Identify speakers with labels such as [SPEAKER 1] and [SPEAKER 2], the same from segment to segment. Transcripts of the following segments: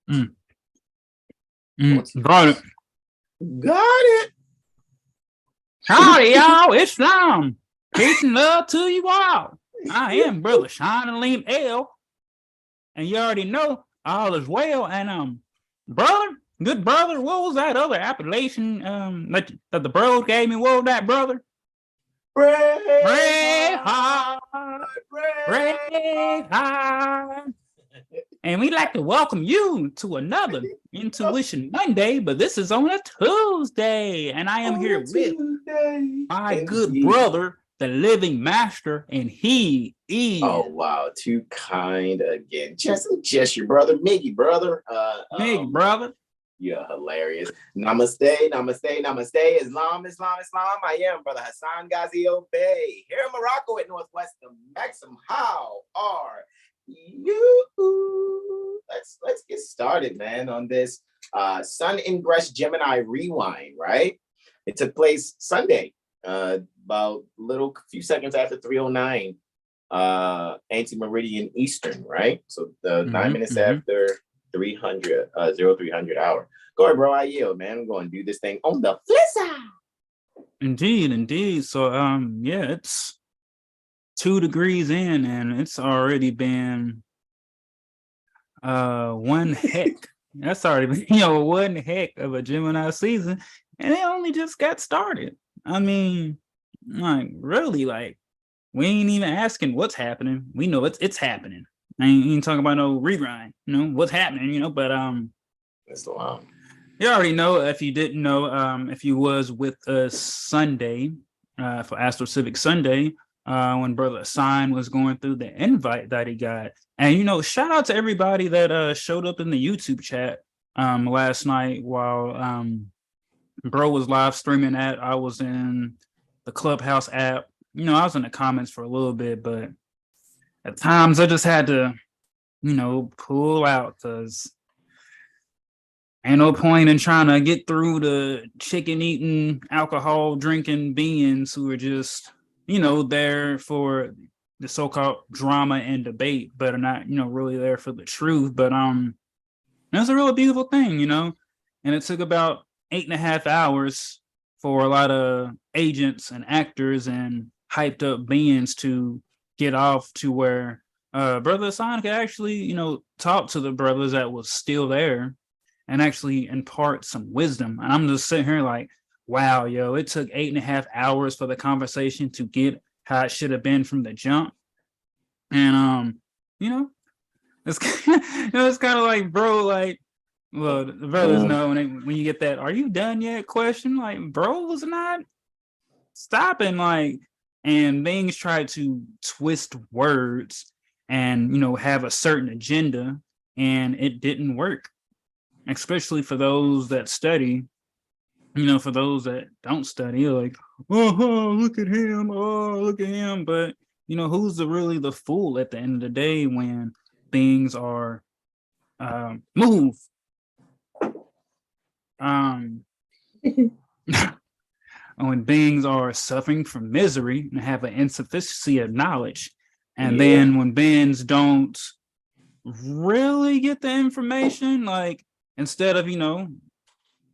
[SPEAKER 1] Mm. Got it.
[SPEAKER 2] Got it.
[SPEAKER 1] Howdy, y'all. It's Slum. Peace and love to you all. I am Brother Sean and Liam L. And you already know all is well. And brother, good brother, what was that other appellation that the bros gave me? What was that, brother? Red hot. And we'd like to welcome you to another Intuition Monday, but this is on a Tuesday. And I am here with my good brother, the living master, and he is...
[SPEAKER 2] Oh, wow. Too kind again. Just your brother, Miggy, brother.
[SPEAKER 1] Miggy, brother.
[SPEAKER 2] You're hilarious. Namaste, namaste, namaste. Islam, Islam, Islam. I am Brother Hassan Ghazi Obey. Here in Morocco at Northwest of Maxim. How are you? Let's get started, man, on this Sun Ingress Gemini rewind, right? It took place Sunday, about a few seconds after 3:09 anti-meridian Eastern, right? So the 9 minutes after 300 hour. Go ahead, bro. I yield, man. I'm going to do this thing on the flip side.
[SPEAKER 1] Indeed. So yeah, it's 2 degrees in, and it's already been one heck. That's already been one heck of a Gemini season, and it only just got started. I mean, like really, like we ain't even asking what's happening. We know it's happening. I ain't talking about no rewind, what's happening, but
[SPEAKER 2] that's the line.
[SPEAKER 1] You already know. If you didn't know, if you was with us Sunday for AstroCivics Sunday, when Brother Assign was going through the invite that he got. And shout out to everybody that showed up in the YouTube chat last night while bro was live streaming that. I was in the Clubhouse app. I was in the comments for a little bit, but at times I just had to, pull out because ain't no point in trying to get through the chicken eating, alcohol drinking beings who are just, there for the so-called drama and debate, but are not, really there for the truth. But that's a really beautiful thing, and it took about 8.5 hours for a lot of agents and actors and hyped up beings to get off to where Brother Hassan could actually, talk to the brothers that was still there and actually impart some wisdom. And I'm just sitting here like, wow, it took 8.5 hours for the conversation to get how it should have been from the jump. And it's it's kind of like, bro, like, well, the brothers know when you get that, are you done yet question? Like, bro was not stopping, like, and things try to twist words and, have a certain agenda, and it didn't work, especially for those that study. For those that don't study, like, oh, look at him, but who's really the fool at the end of the day when things are move when beings are suffering from misery and have an insufficiency of knowledge, and then when beings don't really get the information, like instead of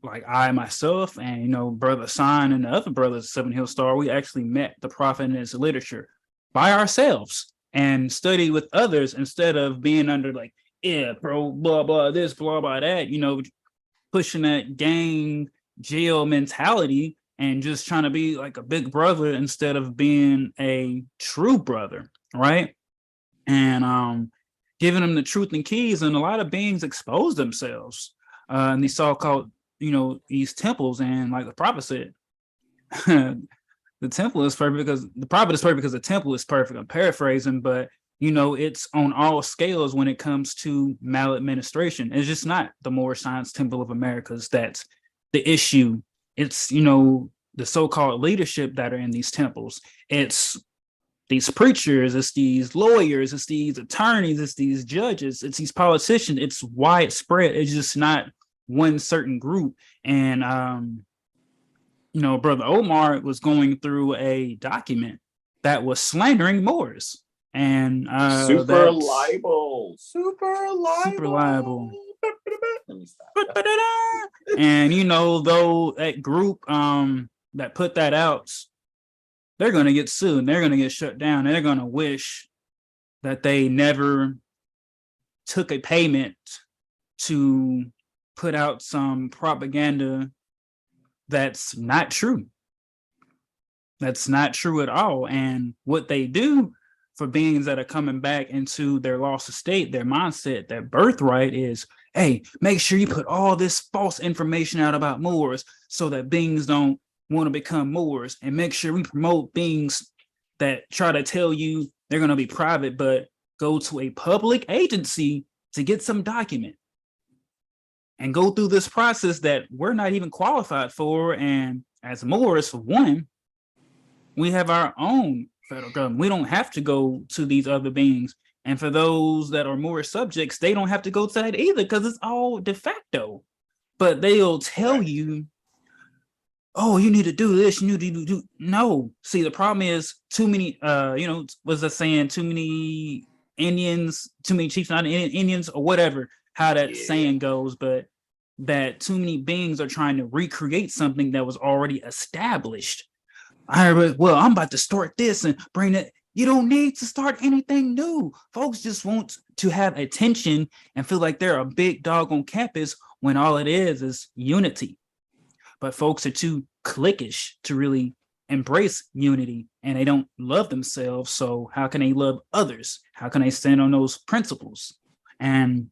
[SPEAKER 1] like I myself and Brother Sign and the other brothers, Seven Hill Star, we actually met the prophet and his literature by ourselves and studied with others instead of being under like, yeah, bro, blah blah this, blah blah that, pushing that gang jail mentality and just trying to be like a big brother instead of being a true brother, right? And giving them the truth and keys, and a lot of beings expose themselves in these so-called these temples, and like the prophet said, the temple is perfect because the prophet is perfect because the temple is perfect. I'm paraphrasing, but it's on all scales when it comes to maladministration. It's just not the Moor Science Temple of Americas that's the issue. It's the so-called leadership that are in these temples. It's these preachers, it's these lawyers, it's these attorneys, it's these judges, it's these politicians. It's widespread. It's just not one certain group. And Brother Omar was going through a document that was slandering Moors, and
[SPEAKER 2] super liable.
[SPEAKER 1] And you know, though that group that put that out, they're gonna get sued, they're gonna get shut down, they're gonna wish that they never took a payment to put out some propaganda that's not true. That's not true at all. And what they do for beings that are coming back into their lost state, their mindset, their birthright is, hey, make sure you put all this false information out about Moors so that beings don't want to become Moors, and make sure we promote beings that try to tell you they're going to be private, but go to a public agency to get some document and go through this process that we're not even qualified for. And as Moors, for one, we have our own federal government. We don't have to go to these other beings. And for those that are Moor subjects, they don't have to go to that either, because it's all de facto. But they'll tell you, oh, you need to do this, you need to do. No. See, the problem is too many, was I saying too many Indians, too many chiefs, not Indians, or whatever, how that saying goes, but that too many beings are trying to recreate something that was already established. Well, I'm about to start this and bring it. You don't need to start anything new. Folks just want to have attention and feel like they're a big dog on campus when all it is unity. But folks are too cliquish to really embrace unity, and they don't love themselves. So how can they love others? How can they stand on those principles? And,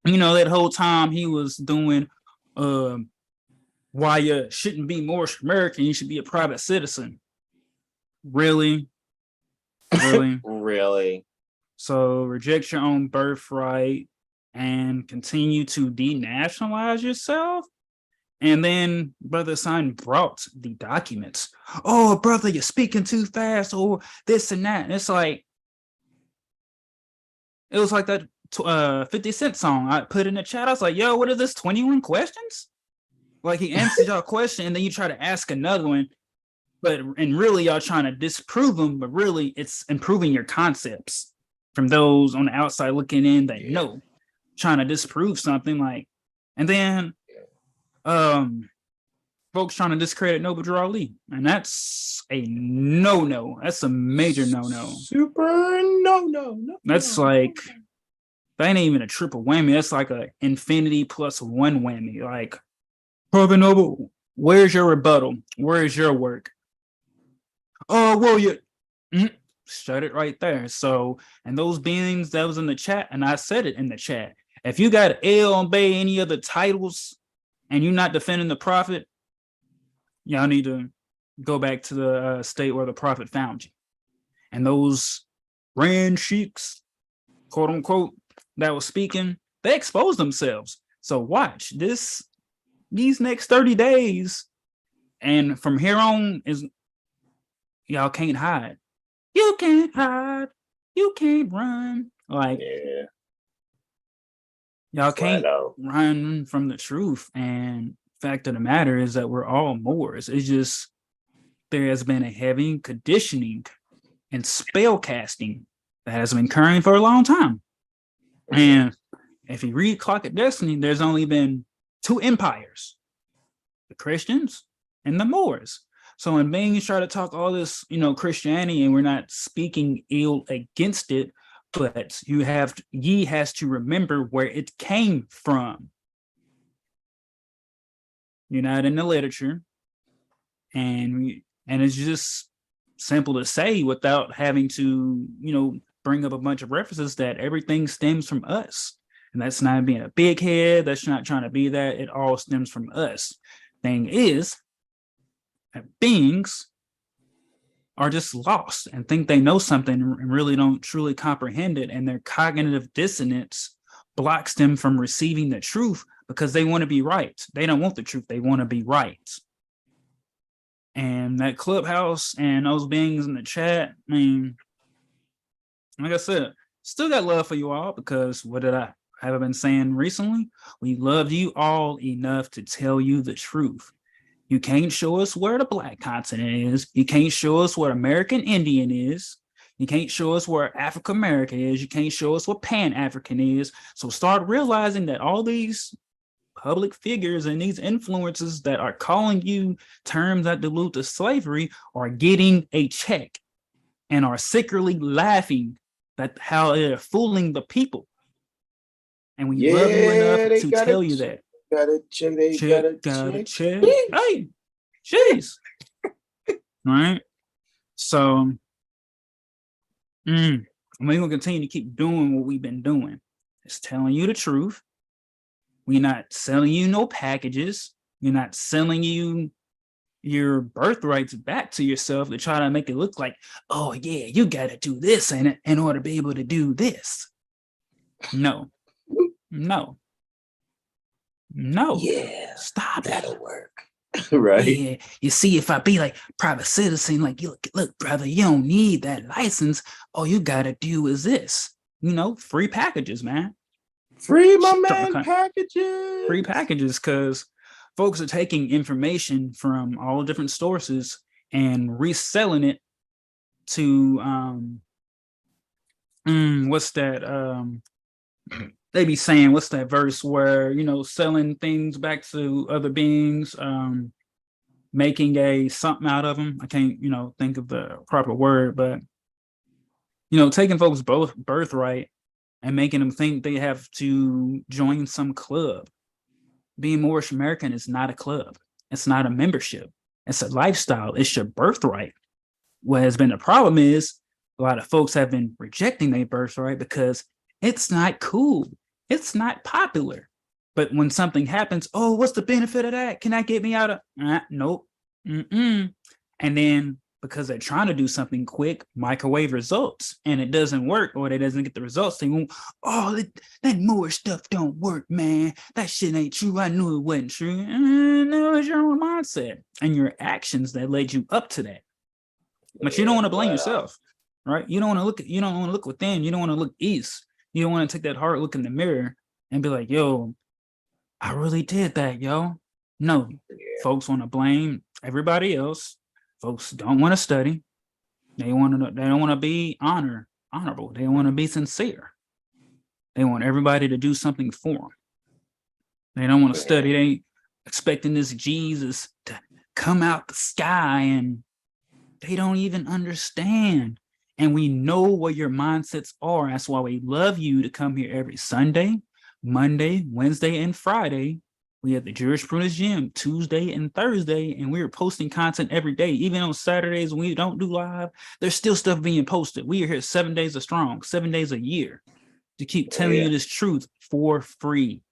[SPEAKER 1] you know, that whole time he was doing, why you shouldn't be Moorish American, you should be a private citizen. Really?
[SPEAKER 2] Really?
[SPEAKER 1] So reject your own birthright and continue to denationalize yourself? And then Brother Sign brought the documents. Oh, brother, you're speaking too fast, or this and that. And it's like, it was like that 50 Cent song I put in the chat. I was like, yo, what is this, 21 questions? Like, he answers your question and then you try to ask another one, and really y'all trying to disprove them, but really it's improving your concepts from those on the outside looking in that know, trying to disprove something. Like, and then folks trying to discredit Noble Drew Ali, and that's a no. That's a major no.
[SPEAKER 2] Super no.
[SPEAKER 1] That's like, that ain't even a triple whammy. That's like a infinity plus one whammy. Like, Brother Noble, where's your rebuttal? Where's your work? Oh, well, you shut it right there. So, and those beings that was in the chat, and I said it in the chat, if you got L on Bay, any other titles, and you're not defending the prophet, y'all need to go back to the state where the prophet found you. And those grand sheiks, quote unquote, that was speaking, they exposed themselves. So watch these next 30 days, and from here on is, y'all can't hide. You can't hide. You can't run. Like, y'all can't run from the truth. And fact of the matter is that we're all Moors. It's just, there has been a heavy conditioning and spell casting that has been occurring for a long time. And if you read Clock of Destiny, there's only been two empires, the Christians and the Moors. So when beings try to talk all this, Christianity, and we're not speaking ill against it, but ye has to remember where it came from. You're not in the literature, and it's just simple to say without having to, bring up a bunch of references that everything stems from us. And that's not being a big head. That's not trying to be that. It all stems from us. Thing is, that beings are just lost and think they know something and really don't truly comprehend it. And their cognitive dissonance blocks them from receiving the truth because they want to be right. They don't want the truth. They want to be right. And that Clubhouse and those beings in the chat, I mean, like I said, still got love for you all, because what did I have been saying recently? We love you all enough to tell you the truth. You can't show us where the Black continent is. You can't show us what American Indian is. You can't show us where African American is. You can't show us what Pan-African is. So start realizing that all these public figures and these influencers that are calling you terms that allude to slavery are getting a check and are secretly laughing at how they're fooling the people. And we love you enough to tell you that.
[SPEAKER 2] Got a check. They got a check.
[SPEAKER 1] Hey, jeez. Right? So, we're going to continue to keep doing what we've been doing. It's telling you the truth. We're not selling you no packages. You're not selling you your birthrights back to yourself to try to make it look like, oh, yeah, you got to do this in order to be able to do this. No.
[SPEAKER 2] Yeah.
[SPEAKER 1] Stop.
[SPEAKER 2] That'll work. Right.
[SPEAKER 1] Yeah. You see, if I be like private citizen, like, look, brother, you don't need that license. All you got to do is this. Free packages, man.
[SPEAKER 2] Free, my man, packages.
[SPEAKER 1] Free packages, because folks are taking information from all different sources and reselling it to what's that? They be saying, what's that verse where, selling things back to other beings, making a something out of them. I can't, think of the proper word, but taking folks both birthright and making them think they have to join some club. Being Moorish American is not a club. It's not a membership. It's a lifestyle. It's your birthright. What has been the problem is a lot of folks have been rejecting their birthright because it's not cool. It's not popular. But when something happens, oh, what's the benefit of that? Can that get me out of? Nope. And then because they're trying to do something quick, microwave results, and it doesn't work, or they doesn't get the results, they won't, that Moor stuff don't work, man. That shit ain't true. I knew it wasn't true. No, it's your own mindset and your actions that led you up to that. But you don't want to blame yourself, right? You don't want to look within. You don't want to look east. You don't want to take that hard look in the mirror and be like, yo, I really did that, yo. No, folks want to blame everybody else. Folks don't want to study. They don't want to be honorable. They want to be sincere. They want everybody to do something for them. They don't want to study. They ain't expecting this Jesus to come out the sky, and they don't even understand. And we know what your mindsets are. That's why we love you to come here every Sunday, Monday, Wednesday, and Friday. We have the Jurisprudence Gym Tuesday and Thursday, and we're posting content every day. Even on Saturdays when we don't do live, there's still stuff being posted. We are here 7 days strong, 7 days a year to keep telling you this truth for free.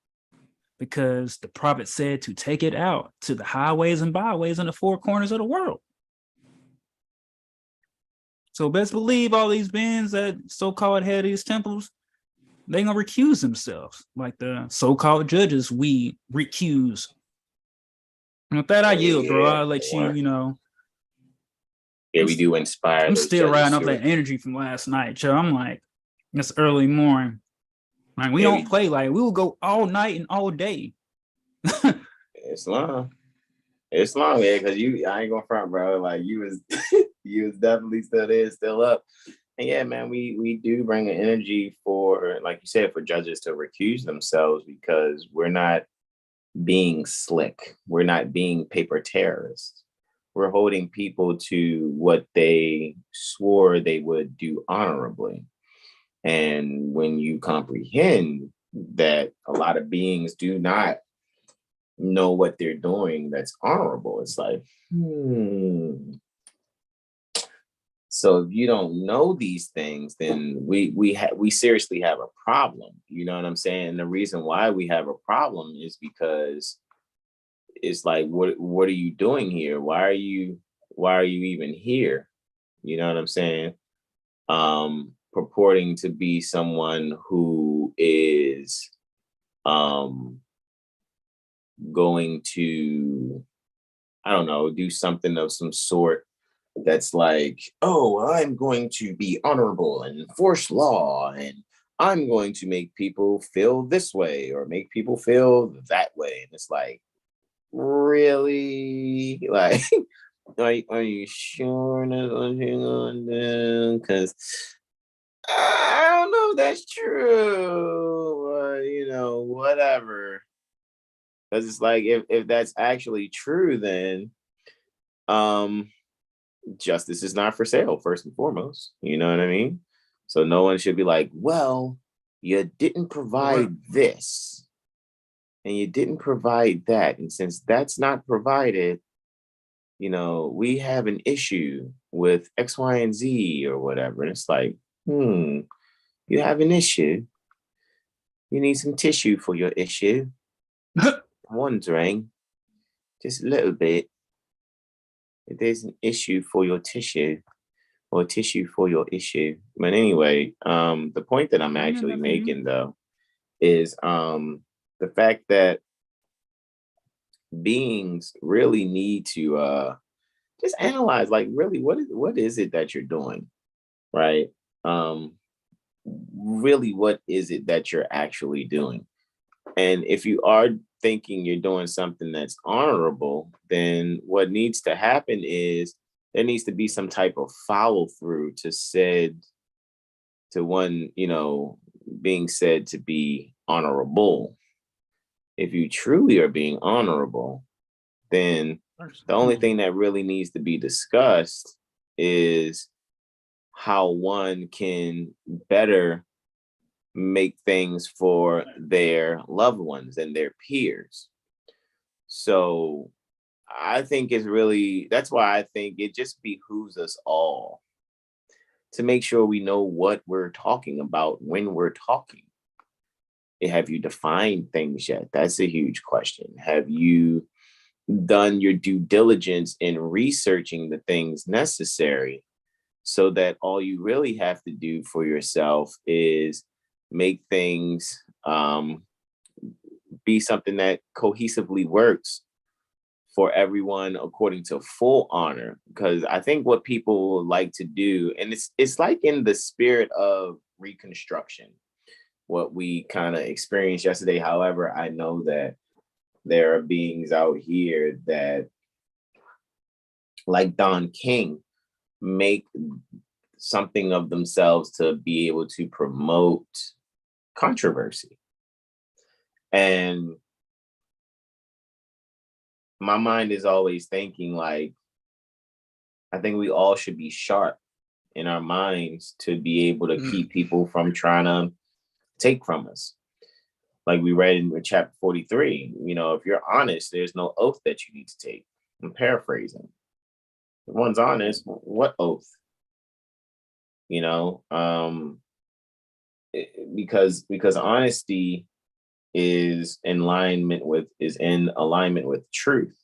[SPEAKER 1] Because the prophet said to take it out to the highways and byways in the four corners of the world. So best believe all these beings that so-called head of these temples, they're going to recuse themselves, like the so-called judges we recuse. And with that, I yield, bro. I'll let you,
[SPEAKER 2] Yeah, we do inspire.
[SPEAKER 1] I'm still riding off that energy from last night, Joe. I'm like, it's early morning. Like, we don't play like we will go all night and all day.
[SPEAKER 2] It's long. It's long, man, because I ain't gonna front, bro. Like you was definitely still there, still up. And yeah, man, we do bring an energy for, like you said, for judges to recuse themselves because we're not being slick. We're not being paper terrorists. We're holding people to what they swore they would do honorably. And when you comprehend that a lot of beings do not know what they're doing that's honorable, it's like, So if you don't know these things, then we seriously have a problem. You know what I'm saying? And the reason why we have a problem is because it's like, what are you doing here? Why are you even here? You know what I'm saying? Purporting to be someone who is going to, I don't know, do something of some sort that's like, oh, I'm going to be honorable and enforce law, and I'm going to make people feel this way or make people feel that way. And it's like, really? Like, are you sure that's what you're going to do? Because I don't know if that's true, but whatever. Because it's like, if that's actually true, then justice is not for sale, first and foremost. You know what I mean? So no one should be like, well, you didn't provide this and you didn't provide that. And since that's not provided, you know, we have an issue with X, Y, and Z or whatever. And it's like, you have an issue. You need some tissue for your issue. I'm wondering, just a little bit, if there's an issue for your tissue or tissue for your issue. But anyway, the point that I'm actually making though is the fact that beings really need to just analyze, like, really, what is it that you're doing, right? Really, what is it that you're actually doing? And if you are thinking you're doing something that's honorable, then what needs to happen is there needs to be some type of follow through to one, you know, being said to be honorable. If you truly are being honorable, then the only thing that really needs to be discussed is how one can better make things for their loved ones and their peers. So I think that's why I think it just behooves us all to make sure we know what we're talking about when we're talking. Have you defined things yet? That's a huge question. Have you done your due diligence in researching the things necessary so that all you really have to do for yourself is make things be something that cohesively works for everyone according to full honor? Because I think what people like to do, and it's like in the spirit of Reconstruction, what we kind of experienced yesterday. However, I know that there are beings out here that, like Don King, make something of themselves to be able to promote controversy. And my mind is always thinking, like, I think we all should be sharp in our minds to be able to keep people from trying to take from us. Like we read in chapter 43, you know, if you're honest, there's no oath that you need to take. I'm paraphrasing. If one's honest, what oath? You know, because honesty is in alignment with truth.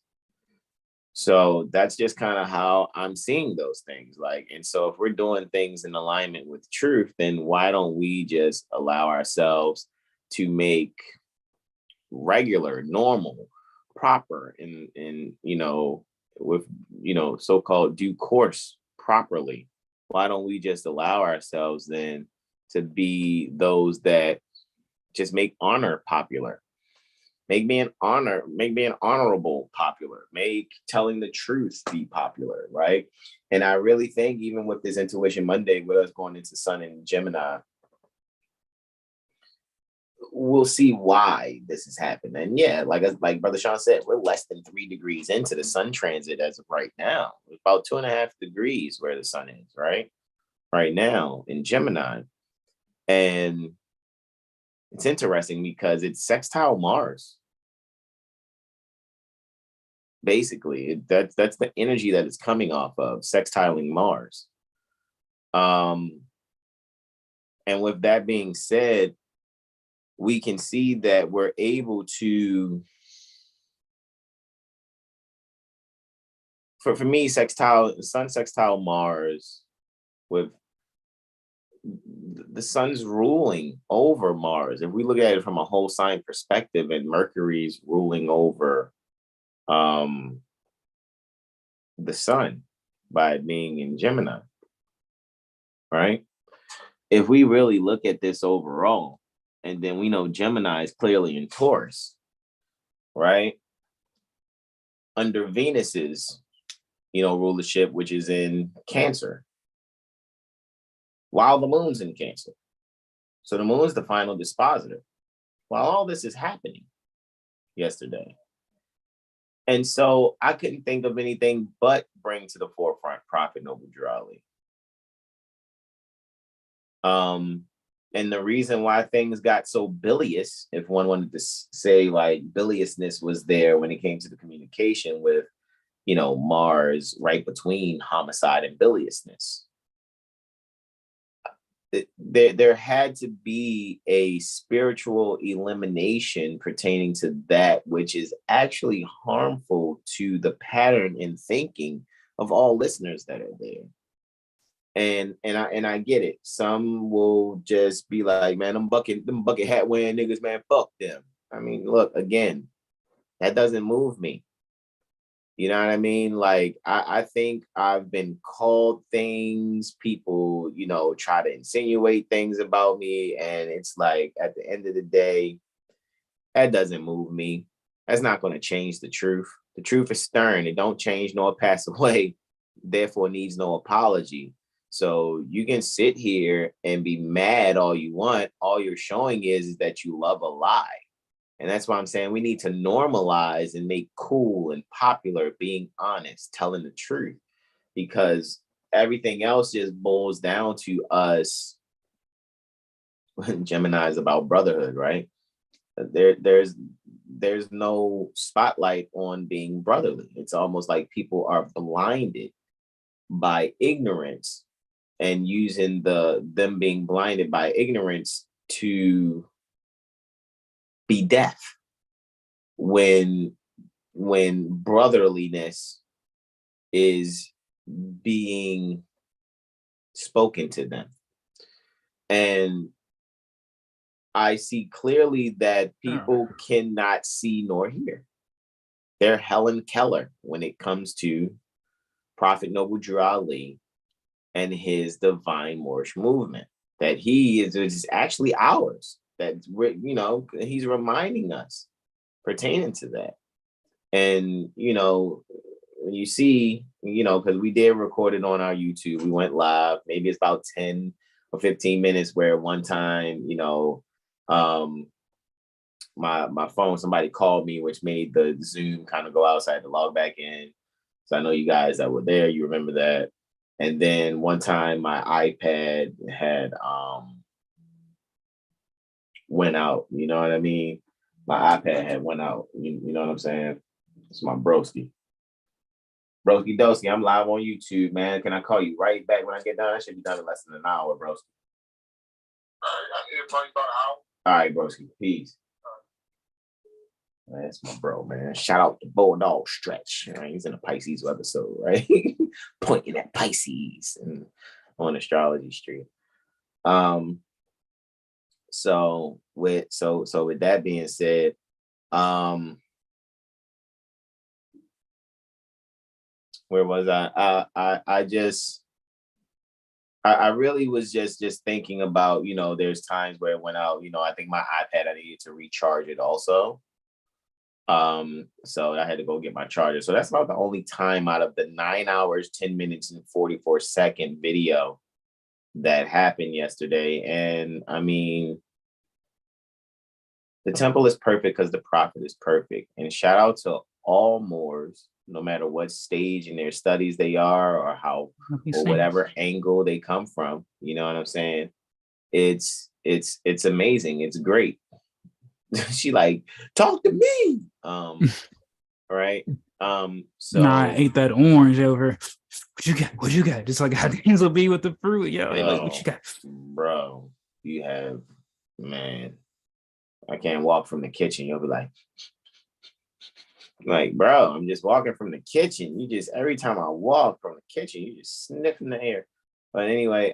[SPEAKER 2] So that's just kind of how I'm seeing those things. Like, and so if we're doing things in alignment with truth, then why don't we just allow ourselves to make regular, normal, proper, and you know, with, you know, so-called due course properly? Why don't we just allow ourselves then to be those that just make honor popular? Make being honorable popular. Make telling the truth be popular, right? And I really think even with this Intuition Monday, with us going into Sun and Gemini, we'll see why this is happening. And yeah, like Brother Sean said, we're less than 3 degrees into the sun transit as of right now. It's about 2.5 degrees where the sun is, right now in Gemini. And it's interesting because it's sextile Mars. Basically, that's the energy that it's coming off of, sextiling Mars. And with that being said, we can see that we're able to, for me, sun sextile Mars, with the sun's ruling over Mars. If we look at it from a whole sign perspective, and Mercury's ruling over the sun by being in Gemini, right? If we really look at this overall, and then we know Gemini is clearly in Taurus, right? Under Venus's, you know, rulership, which is in Cancer, while the moon's in Cancer. So the moon's the final dispositor. While all this is happening, yesterday. And so I couldn't think of anything but bring to the forefront Prophet Noble Drew Ali. And the reason why things got so bilious, if one wanted to say like biliousness was there when it came to the communication with, you know, Mars right between homicide and biliousness. There had to be a spiritual elimination pertaining to that which is actually harmful to the pattern in thinking of all listeners that are there. And I get it. Some will just be like, man, them bucket hat wearing niggas, man, fuck them. I mean, look, again, that doesn't move me. You know what I mean? Like, I think I've been called things, people, you know, try to insinuate things about me. And it's like, at the end of the day, that doesn't move me. That's not going to change the truth. The truth is stern. It don't change nor pass away. Therefore, needs no apology. So you can sit here and be mad all you want. All you're showing is that you love a lie. And that's why I'm saying we need to normalize and make cool and popular being honest, telling the truth, because everything else just boils down to us. Gemini is about brotherhood, right? There's no spotlight on being brotherly. It's almost like people are blinded by ignorance and using them being blinded by ignorance to be deaf when brotherliness is being spoken to them. And I see clearly that people cannot see nor hear. They're Helen Keller when it comes to Prophet Noble Drew Ali and his divine Moorish movement, that he is actually ours. That we're, you know, he's reminding us pertaining to that. And, you know, you see, you know, because we did record it on our YouTube, we went live, maybe it's about 10 or 15 minutes where one time, you know, my phone, somebody called me, which made the Zoom kind of go outside to log back in. So I know you guys that were there, you remember that. And then one time my iPad had went out, you know what I mean? My iPad had went out, you know what I'm saying? It's my broski. Broski Doski, I'm live on YouTube, man. Can I call you right back when I get done? I should be done in less than an hour, broski. All right, I'm here probably about an hour. All right, broski, peace. That's my bro, man. Shout out to Bulldog Stretch. Right? He's in a Pisces episode, right? Pointing at Pisces and on Astrology Street. So with that being said, where was I? I really was just thinking about, you know, there's times where it went out, you know, I think my iPad, I needed to recharge it also. So I had to go get my charger. So that's about the only time out of the 9 hours, 10 minutes and 44-second video that happened yesterday. And I mean, the temple is perfect because the prophet is perfect. And shout out to all Moors, no matter what stage in their studies they are or how or whatever angle they come from. You know what I'm saying? It's amazing. It's great. She like, talk to me. Right. So
[SPEAKER 1] I ate that orange over. What you got? Just like how things will be with the fruit. Yo, like, what you got?
[SPEAKER 2] Bro, you have, man, I can't walk from the kitchen. You'll be like, bro, I'm just walking from the kitchen. You just, every time I walk from the kitchen, you just sniffing the air. But anyway,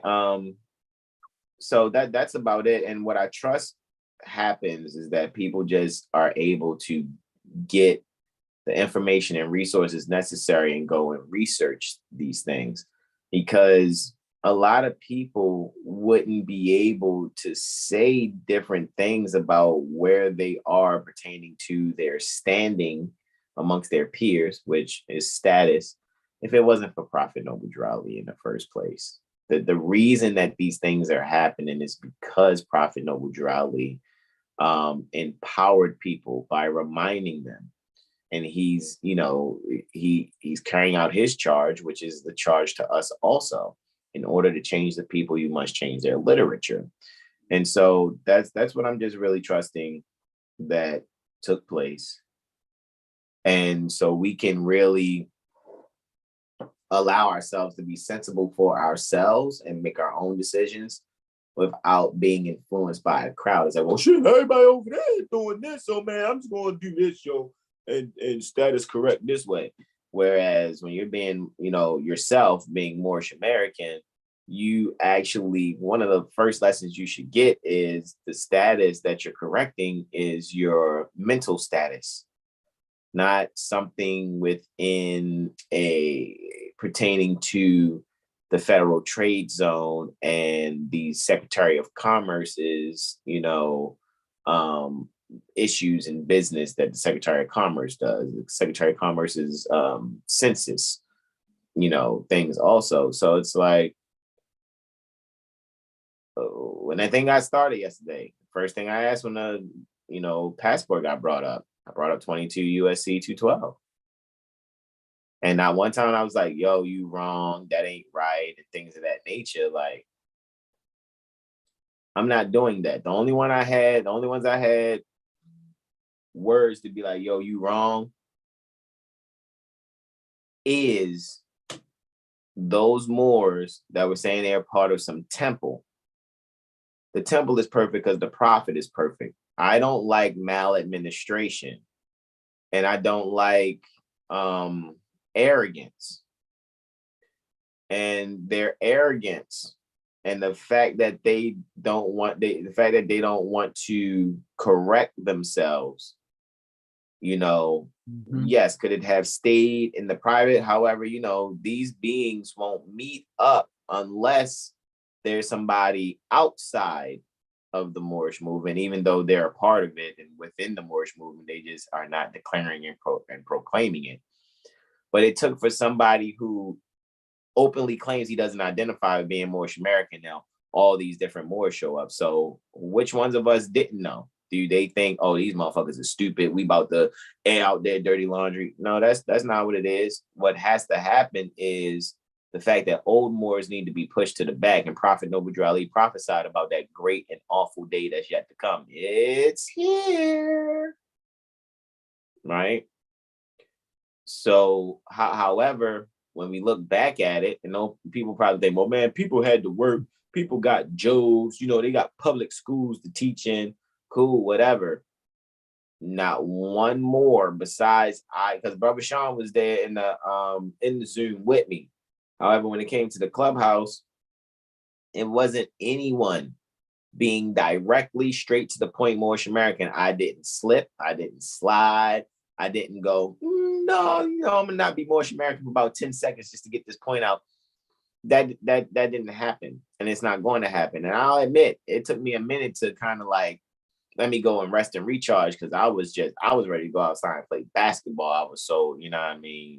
[SPEAKER 2] so that's about it. And what I trust happens is that people just are able to get the information and resources necessary and go and research these things, because a lot of people wouldn't be able to say different things about where they are pertaining to their standing amongst their peers, which is status, if it wasn't for Prophet Noble Drew Ali in the first place. The reason that these things are happening is because Prophet Noble Drew Ali empowered people by reminding them. And he's, he's carrying out his charge, which is the charge to us also. In order to change the people, you must change their literature. And so that's what I'm just really trusting that took place. And so we can really allow ourselves to be sensible for ourselves and make our own decisions without being influenced by a crowd. It's like, well, shit, everybody over there doing this, so man, I'm just going to do this, and status correct this way. Whereas when you're being, yourself, being Moorish American, you actually, one of the first lessons you should get is the status that you're correcting is your mental status, not something within pertaining to the federal trade zone and the Secretary of Commerce's, issues in business that the Secretary of Commerce does. The Secretary of Commerce's census, things also. So it's like, when that thing got started yesterday, first thing I asked when the passport got brought up, I brought up 22 USC 212. And not one time I was like, yo, you wrong, that ain't right, and things of that nature. Like, I'm not doing that. The only ones I had words to be like, yo, you wrong, is those Moors that were saying they're part of some temple. The temple is perfect because the prophet is perfect. I don't like maladministration, and I don't like arrogance. And their arrogance and the fact that they don't want to correct themselves, yes, could it have stayed in the private? However, these beings won't meet up unless there's somebody outside of the Moorish movement, even though they're a part of it and within the Moorish movement, they just are not declaring and proclaiming it. But it took for somebody who openly claims he doesn't identify with being Moorish American now, all these different Moors show up. So which ones of us didn't know? Do they think, oh, these motherfuckers are stupid, we about to air out their dirty laundry? No, that's not what it is. What has to happen is the fact that old Moors need to be pushed to the back, and Prophet Noble Drew Ali prophesied about that great and awful day that's yet to come. It's here, right? So, however, when we look back at it, people probably think, well, man, people had to work. People got jobs, they got public schools to teach in. Cool, whatever. Not one more besides because Brother Sean was there in the Zoom with me. However, when it came to the clubhouse, it wasn't anyone being directly straight to the point Moorish American. I didn't slip. I didn't slide. I didn't go, no, I'm gonna not be Moorish American for about 10 seconds just to get this point out. That didn't happen, and it's not going to happen. And I'll admit, it took me a minute to kind of like, let me go and rest and recharge, because I was ready to go outside and play basketball. I was so,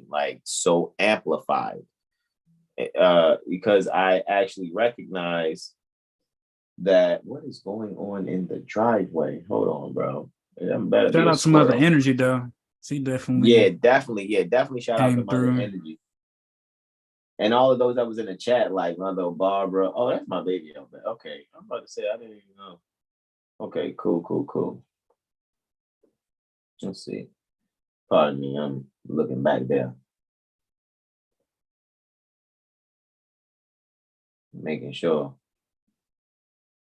[SPEAKER 2] like so amplified. Because I actually recognize that what is going on in the driveway. Hold on, bro.
[SPEAKER 1] Shout out to Mother Energy, though. She definitely.
[SPEAKER 2] Definitely shout out to Mother Energy. And all of those that was in the chat, like Mother Barbara. Oh, that's my baby over there. Okay, I'm about to say I didn't even know. Okay, cool. Let's see. Pardon me, I'm looking back there. Making sure.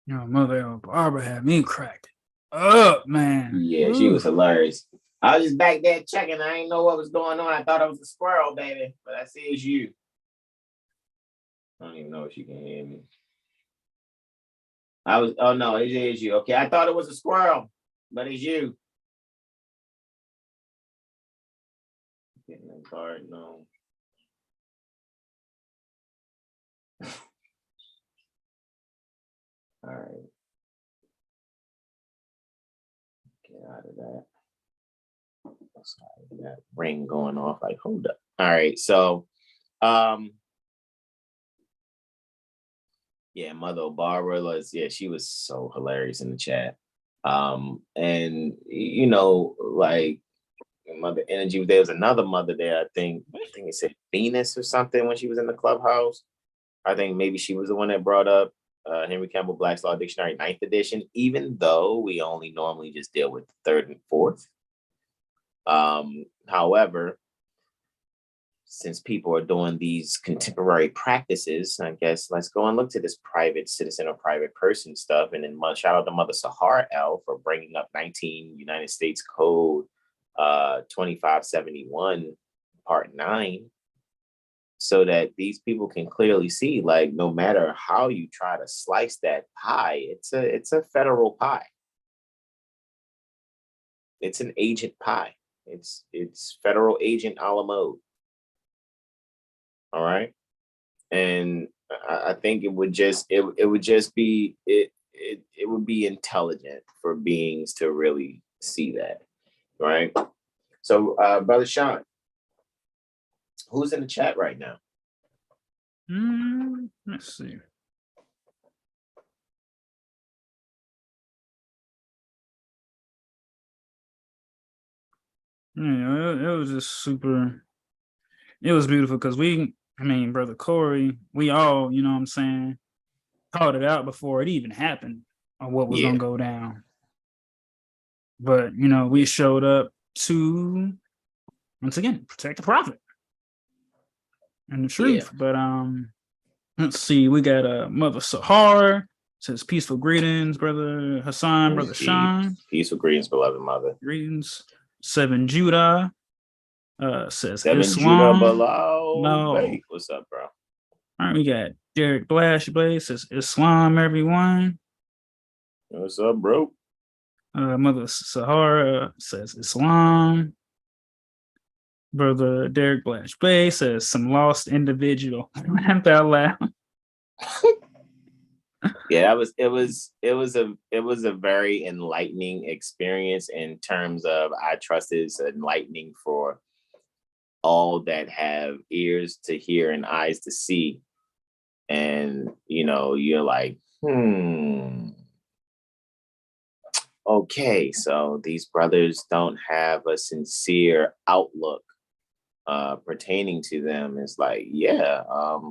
[SPEAKER 1] Mother Barbara had me cracked up, man.
[SPEAKER 2] Yeah, she was hilarious. I was just back there checking. I didn't know what was going on. I thought it was a squirrel, baby. But I see it's you. I don't even know if she can hear me. Oh no, it is you. Okay, I thought it was a squirrel, but it's you. Getting that card, no. All right. Get out of that. Sorry, that ring going off. Like, hold up. All right, so yeah, Mother Barbara she was so hilarious in the chat. And you know, like Mother Energy, there was another mother there, I think it said Venus or something when she was in the clubhouse. I think maybe she was the one that brought up Henry Campbell Black's Law Dictionary 9th edition, even though we only normally just deal with the 3rd and 4th. However, since people are doing these contemporary practices, I guess let's go and look to this private citizen or private person stuff. And then shout out to Mother Sahar L for bringing up 19 United States Code 2571 Part 9, so that these people can clearly see, like, no matter how you try to slice that pie, it's a federal pie. It's an agent pie. It's federal agent a la mode. All right. And I think it would be intelligent for beings to really see that. Right. So Brother Sean, who's in the chat right now?
[SPEAKER 1] Let's see. Yeah, it was just super. It was beautiful because Brother Corey, we all, you know what I'm saying, called it out before it even happened on what was gonna go down. But you know, we showed up to once again protect the prophet and the truth. But let's see, we got Mother Sahar says peaceful greetings, Brother Hassan, Brother Sean.
[SPEAKER 2] Peaceful greetings, beloved mother.
[SPEAKER 1] Greetings. 7 Judah says
[SPEAKER 2] 7
[SPEAKER 1] Islam.
[SPEAKER 2] Judah below. No. Hey, what's up, bro?
[SPEAKER 1] All right, we got Derek Blaze says Islam, everyone.
[SPEAKER 2] What's up, bro?
[SPEAKER 1] Mother Sahara says Islam. Brother Derek Blaze says some lost individual. Laughed out loud.
[SPEAKER 2] Yeah, it was a very enlightening experience in terms of, I trust it's enlightening for all that have ears to hear and eyes to see. And you know, you're like, okay, so these brothers don't have a sincere outlook pertaining to them. It's like, yeah,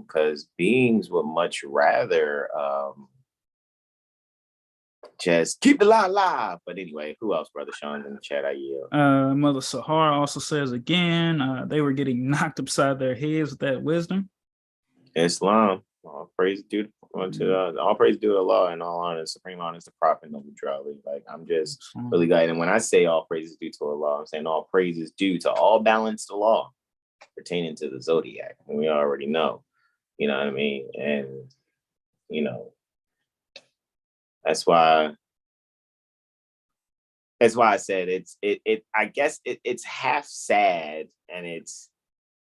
[SPEAKER 2] because beings would much rather just keep the line live. But anyway, who else, Brother Sean, in the chat? I yield.
[SPEAKER 1] Mother Sahara also says again, they were getting knocked upside their heads with that wisdom.
[SPEAKER 2] Islam, all praise due to all praise due to Allah, and all honor, supreme honor is the prophet, no neutrality. Like, I'm just really glad. And when I say all praises due to Allah, I'm saying all praises due to all balanced law pertaining to the zodiac. And we already know, you know what I mean? And you know, that's why I said I guess it's half sad and it's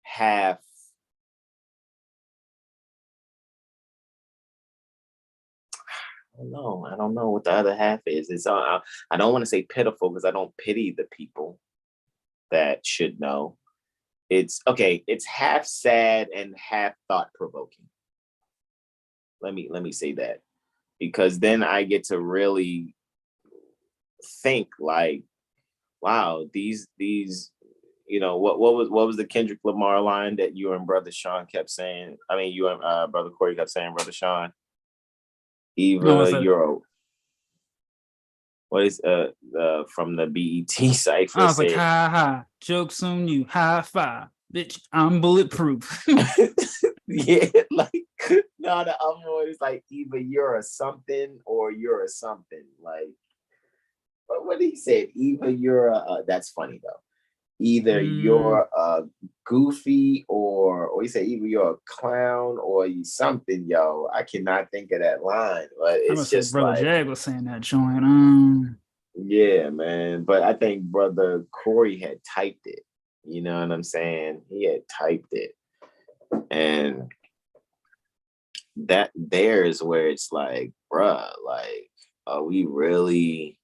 [SPEAKER 2] half I don't know what the other half is. It's I don't want to say pitiful because I don't pity the people that should know. It's okay. It's half sad and half thought provoking. Let me say that, because then I get to really think like, wow, these you know, what was the Kendrick Lamar line that you and Brother Sean kept saying? I mean, you and Brother Corey kept saying, Brother Sean, Euro. What is from the BET cipher?
[SPEAKER 1] I was like, ha ha, joke's on you, high five, bitch, I'm bulletproof.
[SPEAKER 2] Yeah, like no, the other one is like, either you're a something or you're a something. Like, what did he say? Either you're a that's funny though. Either you're a goofy or he said either you're a clown or you something, yo. I cannot think of that line, but it's just
[SPEAKER 1] Brother
[SPEAKER 2] like,
[SPEAKER 1] Jag was saying that joint.
[SPEAKER 2] Yeah, man. But I think Brother Corey had typed it. You know what I'm saying? He had typed it. And that there's where it's like, bruh, like, are we really?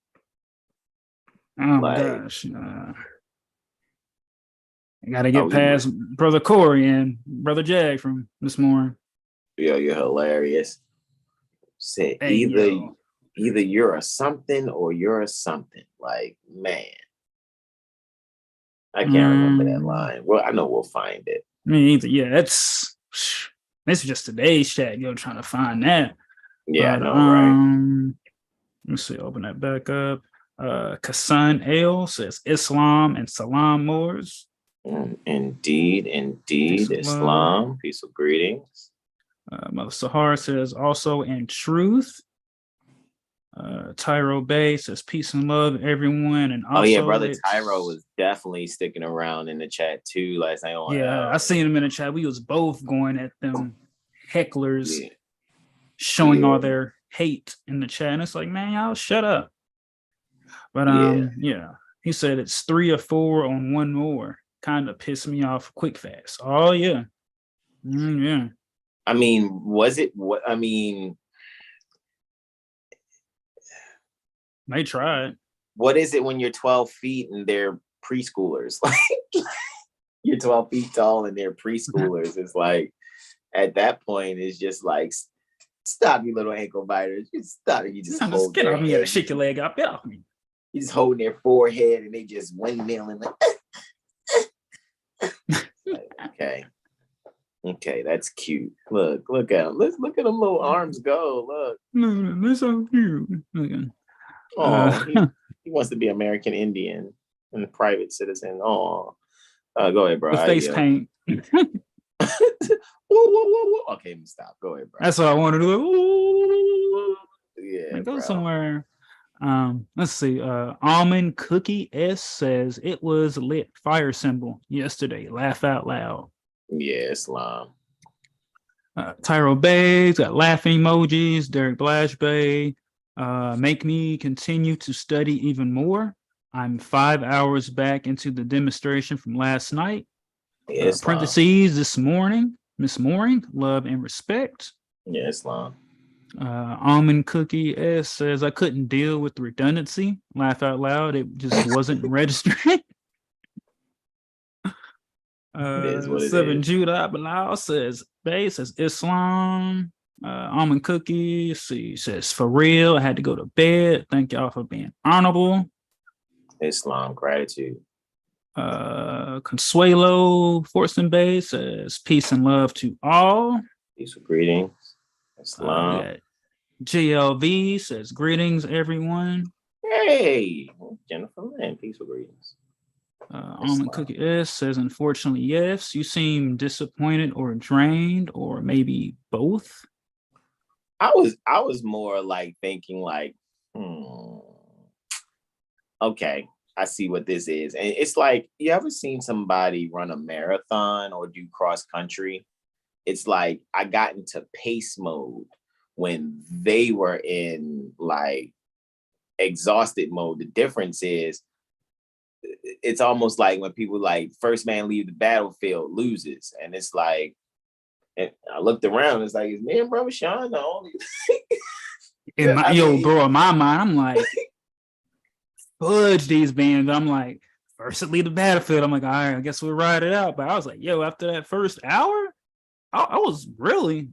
[SPEAKER 1] Oh my gosh. I gotta get past Brother Corey and Brother Jag from this morning.
[SPEAKER 2] Yo, you're hilarious. Say either Either you're a something or you're a something. Like, man. I can't remember that line. Well, I know we'll find it.
[SPEAKER 1] Me either. Yeah, it's just today's chat. You're trying to find that.
[SPEAKER 2] Yeah, I know, right?
[SPEAKER 1] Let's see, open that back up. Kassan Ale says Islam and Salam Moors.
[SPEAKER 2] Indeed. Islam. Peace of greetings.
[SPEAKER 1] Mother Sahara says also in truth. Tyro Bay says peace and love, everyone. And also,
[SPEAKER 2] brother Tyro was definitely sticking around in the chat too last night.
[SPEAKER 1] I seen him in the chat. We was both going at them hecklers, showing all their hate in the chat. And it's like, man, y'all shut up. But he said it's 3 or 4 on one more. Kind of pissed me off quick fast. Oh yeah. Yeah.
[SPEAKER 2] I mean, was it what I mean?
[SPEAKER 1] They tried.
[SPEAKER 2] What is it when you're 12 feet and they're preschoolers? Like you're 12 feet tall and they're preschoolers. It's like at that point, it's just like, stop, you little ankle biters. You stop. You just hold
[SPEAKER 1] get off me. You gotta shake your leg up. Get off me.
[SPEAKER 2] You just holding their forehead and they just windmilling like Okay, that's cute. Look at them. Let's look at them little arms go. Look.
[SPEAKER 1] That's so cute. Okay.
[SPEAKER 2] He wants to be American Indian and a private citizen. Go ahead, bro.
[SPEAKER 1] The face paint.
[SPEAKER 2] Whoa. Okay, stop. Go ahead, bro.
[SPEAKER 1] That's what I want to do.
[SPEAKER 2] Yeah,
[SPEAKER 1] go somewhere. Let's see. Almond Cookie S says it was lit fire symbol yesterday. Laugh out loud.
[SPEAKER 2] Yeah, Islam.
[SPEAKER 1] Tyro Bay's got laughing emojis. Derek Blash Bay. Make me continue to study even more. I'm 5 hours back into the demonstration from last night. Parentheses this morning. Miss Mooring, love and respect.
[SPEAKER 2] Yeah, Islam.
[SPEAKER 1] Almond Cookie S says I couldn't deal with the redundancy. Laugh out loud. It just wasn't registering. Seven Judah Bilal says Bay says Islam. Almond Cookie says for real, I had to go to bed. Thank y'all for being honorable.
[SPEAKER 2] Islam, gratitude.
[SPEAKER 1] Consuelo Fortson Bay says peace and love to all.
[SPEAKER 2] Peace and greetings. Islam.
[SPEAKER 1] JLV says greetings, everyone.
[SPEAKER 2] Hey, Jennifer Lynn, peace and greetings.
[SPEAKER 1] Almond Cookie S says, unfortunately, yes. You seem disappointed or drained, or maybe both.
[SPEAKER 2] I was more like thinking like, okay, I see what this is. And it's like, you ever seen somebody run a marathon or do cross country? It's like I got into pace mode when they were in like exhausted mode. The difference is it's almost like when people like first man leave the battlefield loses. And it's like, and I looked around, it's like, is me and brother Sean the only
[SPEAKER 1] in my bro, in my mind, I'm like, fudge these bands. I'm like, first leave the battlefield. I'm like, all right, I guess we'll ride it out. But I was like, yo, after that first hour, I was really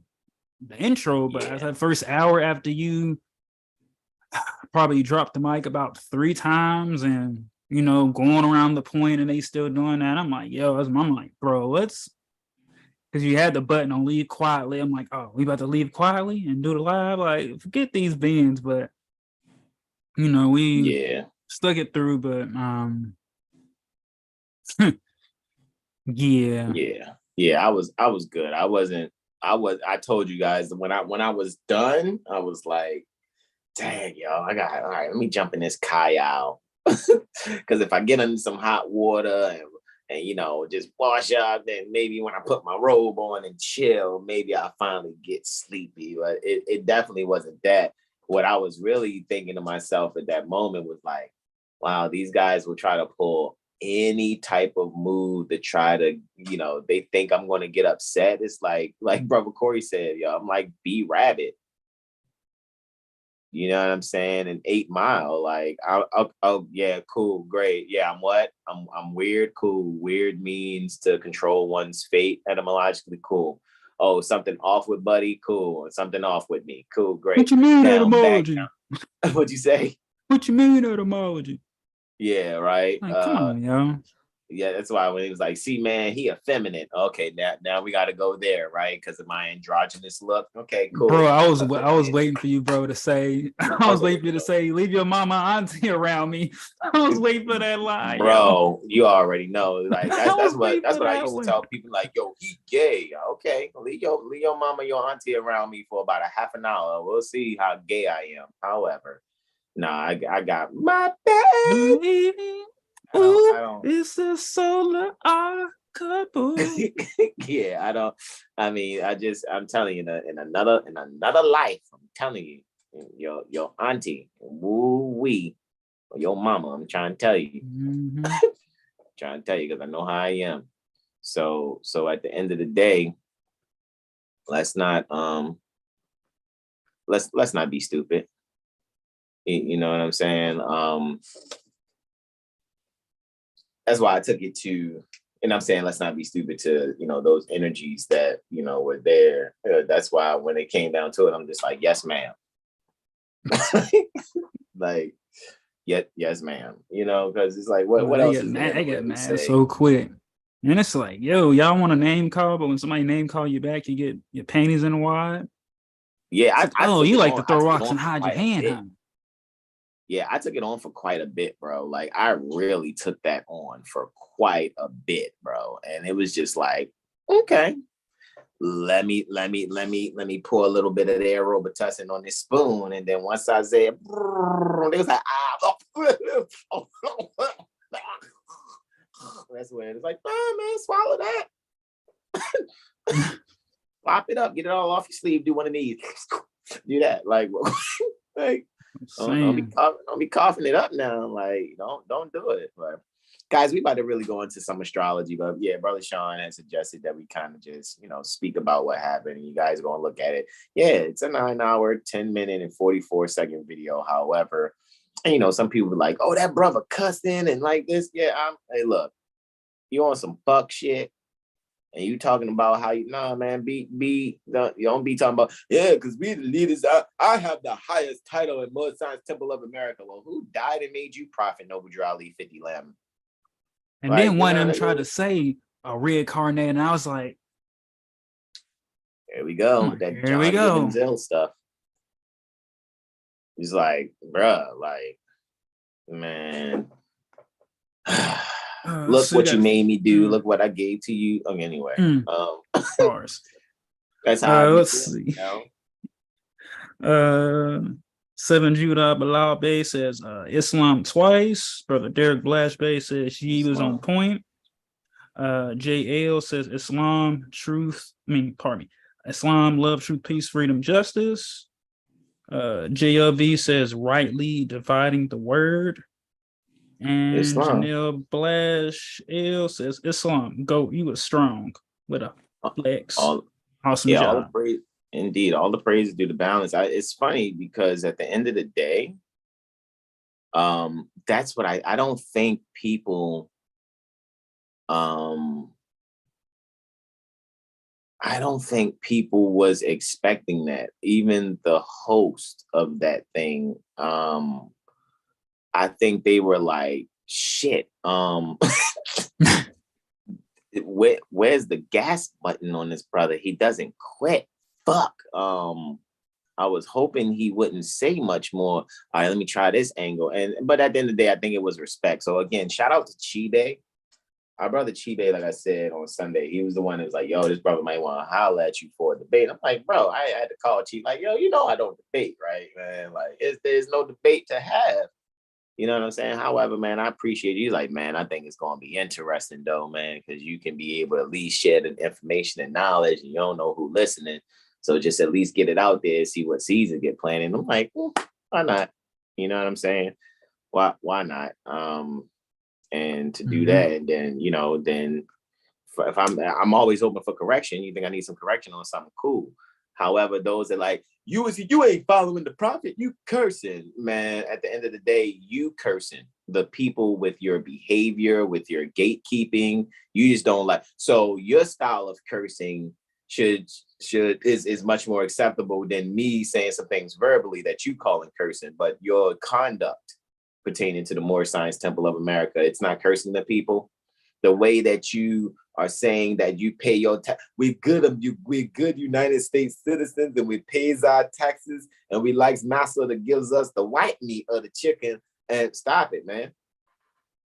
[SPEAKER 1] the intro, but that first hour after you probably dropped the mic about 3 times and going around the point and they still doing that. I'm like, yo, I'm like, bro, let's, because you had the button on leave quietly. I'm like, oh, we about to leave quietly and do the live. Like, forget these bands, but we stuck it through. But
[SPEAKER 2] I was good. I told you guys when I was done, I was like, dang, yo, all right, let me jump in this kayak. Because if I get in some hot water and just wash up, then maybe when I put my robe on and chill, maybe I'll finally get sleepy. But it definitely wasn't that. What I was really thinking to myself at that moment was like, wow, these guys will try to pull any type of move to try to, they think I'm going to get upset. It's like Brother Corey said, yo, I'm like B Rabbit. You know what I'm saying? An 8 Mile, like, oh yeah, cool, great. Yeah, I'm what? I'm weird. Cool. Weird means to control one's fate. Etymologically, cool. Oh, something off with Buddy. Cool. Something off with me. Cool, great.
[SPEAKER 1] What you mean, etymology?
[SPEAKER 2] What'd you say?
[SPEAKER 1] What you mean etymology?
[SPEAKER 2] Yeah, right.
[SPEAKER 1] Like, come on, yo.
[SPEAKER 2] Yeah, that's why when he was like, see, man, he effeminate. Okay, now we got to go there, right? Because of my androgynous look. Okay, cool.
[SPEAKER 1] Bro, I was waiting for you, bro, to say. I was waiting for you to say, leave your mama auntie around me. I was waiting for that line,
[SPEAKER 2] bro. Yo. You already know, like that's what I used to tell people. Like, yo, he gay. Okay, leave your mama, your auntie around me for about a half an hour. We'll see how gay I am. However, I got my baby. I don't.
[SPEAKER 1] It's a solar couple.
[SPEAKER 2] Yeah, I don't. I mean, I'm telling you, in another life, I'm telling you, your auntie, woo wee, or your mama. I'm trying to tell you, trying to tell you because I know how I am. So at the end of the day, let's not be stupid. You know what I'm saying? That's why I took it to, and I'm saying let's not be stupid to, those energies that, were there. That's why when it came down to it, I'm just like, yes, ma'am. Like, yes, ma'am. Because it's like, what else is there?
[SPEAKER 1] They get mad so quick. And it's like, yo, y'all want a name call, but when somebody name call you back, you get your panties in a wad.
[SPEAKER 2] Yeah,
[SPEAKER 1] you like to throw rocks and hide your hand, huh?
[SPEAKER 2] Yeah, I took it on for quite a bit, bro. Like, I really took that on for quite a bit, bro. And it was just like, okay, let me pour a little bit of the Robitussin on this spoon. And then once I said, it was like, that's when it's like, man, swallow that. Pop it up, get it all off your sleeve, do one of these. Do that. Like don't be coughing it up now. Like, don't do it. But guys, we about to really go into some astrology. But yeah, Brother Sean has suggested that we kind of just, speak about what happened. And you guys are gonna look at it. Yeah, it's a 9-hour, 10-minute, and 44-second video. However, and, some people are like, oh, that brother cussing and like this. Yeah, hey, look, you on some fuck shit. And you talking about how you man, you don't be talking about, yeah, because we the leaders. I have the highest title in Mud Science Temple of America. Well, who died and made you Prophet Noble Drali 50 Lamb?
[SPEAKER 1] And right? Then one of them tried to say a reincarnate, and I was like,
[SPEAKER 2] here we go. That John Gibbons stuff. He's like, bruh, like, man. Look what you made me do. Look what I gave to you. Okay, anyway.
[SPEAKER 1] Bars.
[SPEAKER 2] That's how
[SPEAKER 1] let's see. 7 Judah Bilal Bay says Islam twice. Brother Derek Blash Bay says she was on point. JL says Islam, Islam, love, truth, peace, freedom, justice. JLV says rightly dividing the word. And
[SPEAKER 2] Islam.
[SPEAKER 1] Janelle Blash L says Islam, go, you were strong with a flex. Awesome job.
[SPEAKER 2] All the praise, indeed, all the praise due to balance. It's funny because at the end of the day, that's what I don't think people I don't think people was expecting that. Even the host of that thing, I think they were like, shit, where's the gas button on this brother? He doesn't quit. Fuck. I was hoping he wouldn't say much more. All right, let me try this angle. But at the end of the day, I think it was respect. So again, shout out to Chibe. Our brother Chibe, like I said on Sunday, he was the one that was like, yo, this brother might want to holler at you for a debate. I'm like, bro, I had to call Chibe, like, yo, I don't debate, right, man? Like, there's no debate to have. You know what I'm saying? However, man, I appreciate you. He's like, man, I think it's going to be interesting, though, man, because you can be able to at least share the information and knowledge, and you don't know who's listening. So just at least get it out there, see what season get planned. And I'm like, well, why not? You know what I'm saying? Why not? And to do that, and then, if I'm always open for correction. You think I need some correction on something, cool. However, those are like, you ain't following the prophet, you cursing, man. At the end of the day, you cursing the people with your behavior, with your gatekeeping. You just don't like. So your style of cursing should is much more acceptable than me saying some things verbally that you call in cursing, but your conduct pertaining to the Moor Science Temple of America, it's not cursing the people. The way that you are saying that you pay your tax, we're good United States citizens, and we pays our taxes, and we likes massa that gives us the white meat of the chicken. And stop it, man.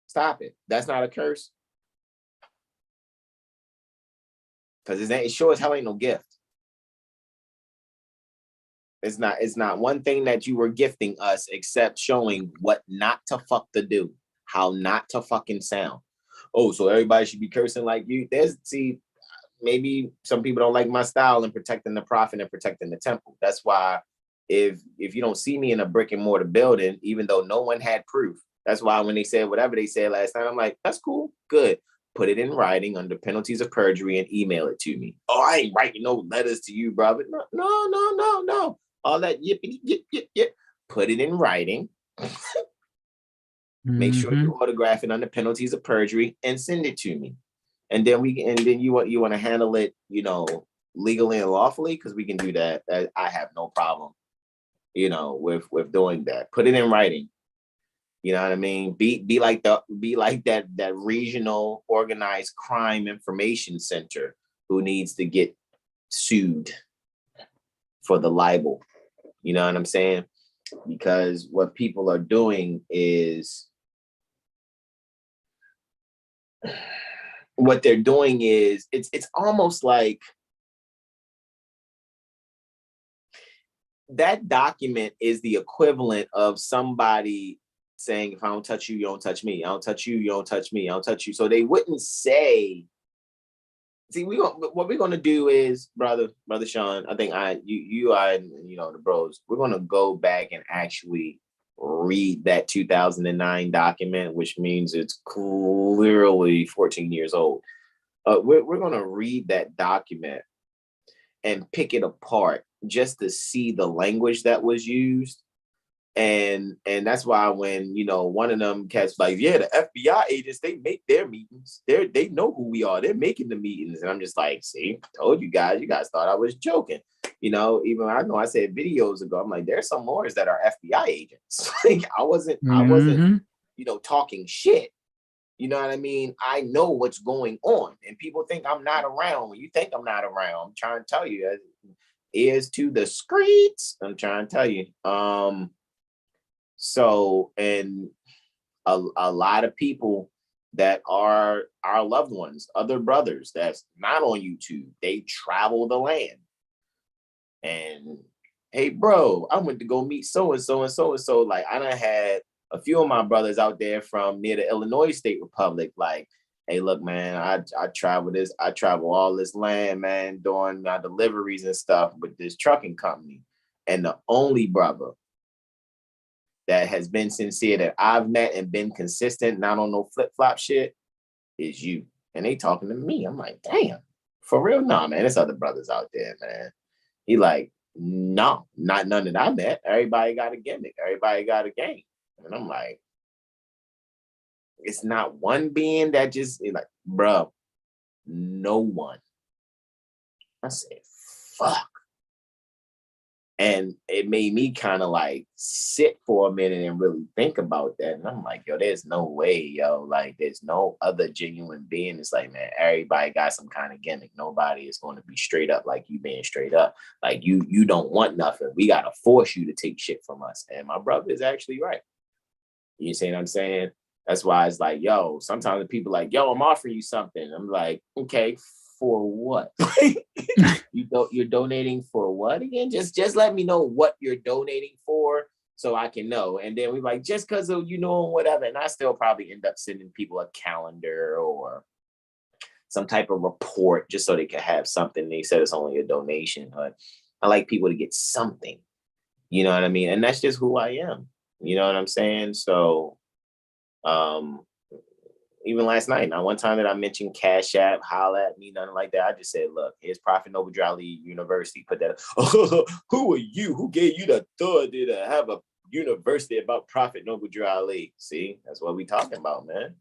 [SPEAKER 2] Stop it. That's not a curse. Because it sure as hell ain't no gift. It's not one thing that you were gifting us except showing what not to fuck to do, how not to fucking sound. Oh, so everybody should be cursing like you. Maybe some people don't like my style in protecting the prophet and protecting the temple. That's why if you don't see me in a brick and mortar building, even though no one had proof, that's why when they said whatever they said last time, I'm like, that's cool, good. Put it in writing under penalties of perjury and email it to me. Oh, I ain't writing no letters to you, brother. No. All that yippity yip. Put it in writing. Make sure you autograph it under penalties of perjury and send it to me. And then you want to handle it, legally and lawfully, because we can do that. I have no problem, with doing that. Put it in writing. You know what I mean? Be like that regional organized crime information center who needs to get sued for the libel. You know what I'm saying? Because what people are doing is it's almost like that document is the equivalent of somebody saying, if I don't touch you, you don't touch me. I don't touch you, you don't touch me. I don't touch you. So they wouldn't say, see, what we're gonna do is, brother Sean, I think you and the bros, we're gonna go back and actually read that 2009 document, which means it's clearly 14 years old. We're gonna read that document and pick it apart just to see the language that was used. And that's why when, one of them cats like, yeah, the FBI agents, they make their meetings. They know who we are. They're making the meetings. And I'm just like, see, told you guys thought I was joking. Even I know I said videos ago, I'm like, there's some Moors that are FBI agents. Like I wasn't, talking shit. You know what I mean? I know what's going on. And people think I'm not around. When you think I'm not around, I'm trying to tell you, ears to the streets. I'm trying to tell you. So, and a lot of people that are our loved ones, other brothers that's not on YouTube, they travel the land. And hey, bro, I went to go meet so-and-so and so-and-so. Like I done had a few of my brothers out there from near the Illinois State Republic. Like, hey, look, man, I travel all this land, man, doing my deliveries and stuff with this trucking company. And the only brother that has been sincere that I've met and been consistent, not on no flip-flop shit, is you. And they talking to me. I'm like, damn, for real? Nah, man, there's other brothers out there, man. He like, no, not none that I met. Everybody got a gimmick. Everybody got a game. And I'm like, it's not one being that just like, bro, no one. I said, fuck. And it made me kind of like sit for a minute and really think about that. And I'm like, yo, there's no way, yo. Like, there's no other genuine being. It's like, man, everybody got some kind of gimmick. Nobody is going to be straight up like you being straight up. Like, you don't want nothing. We got to force you to take shit from us. And my brother is actually right. You see what I'm saying? That's why it's like, yo, sometimes the people like, yo, I'm offering you something. I'm like, okay, for what? You're donating for what again? Just let me know what you're donating for so I can know. And then we like, just because of whatever. And I still probably end up sending people a calendar or some type of report just so they can have something. They said it's only a donation, but I like people to get something. You know what I mean? And that's just who I am. You know what I'm saying? So even last night, now one time that I mentioned Cash App, holla at me, nothing like that. I just said, look, here's Prophet Noble Drali University. Put that up. Who are you? Who gave you the authority to have a university about Prophet Noble Drali? See, that's what we talking about, man.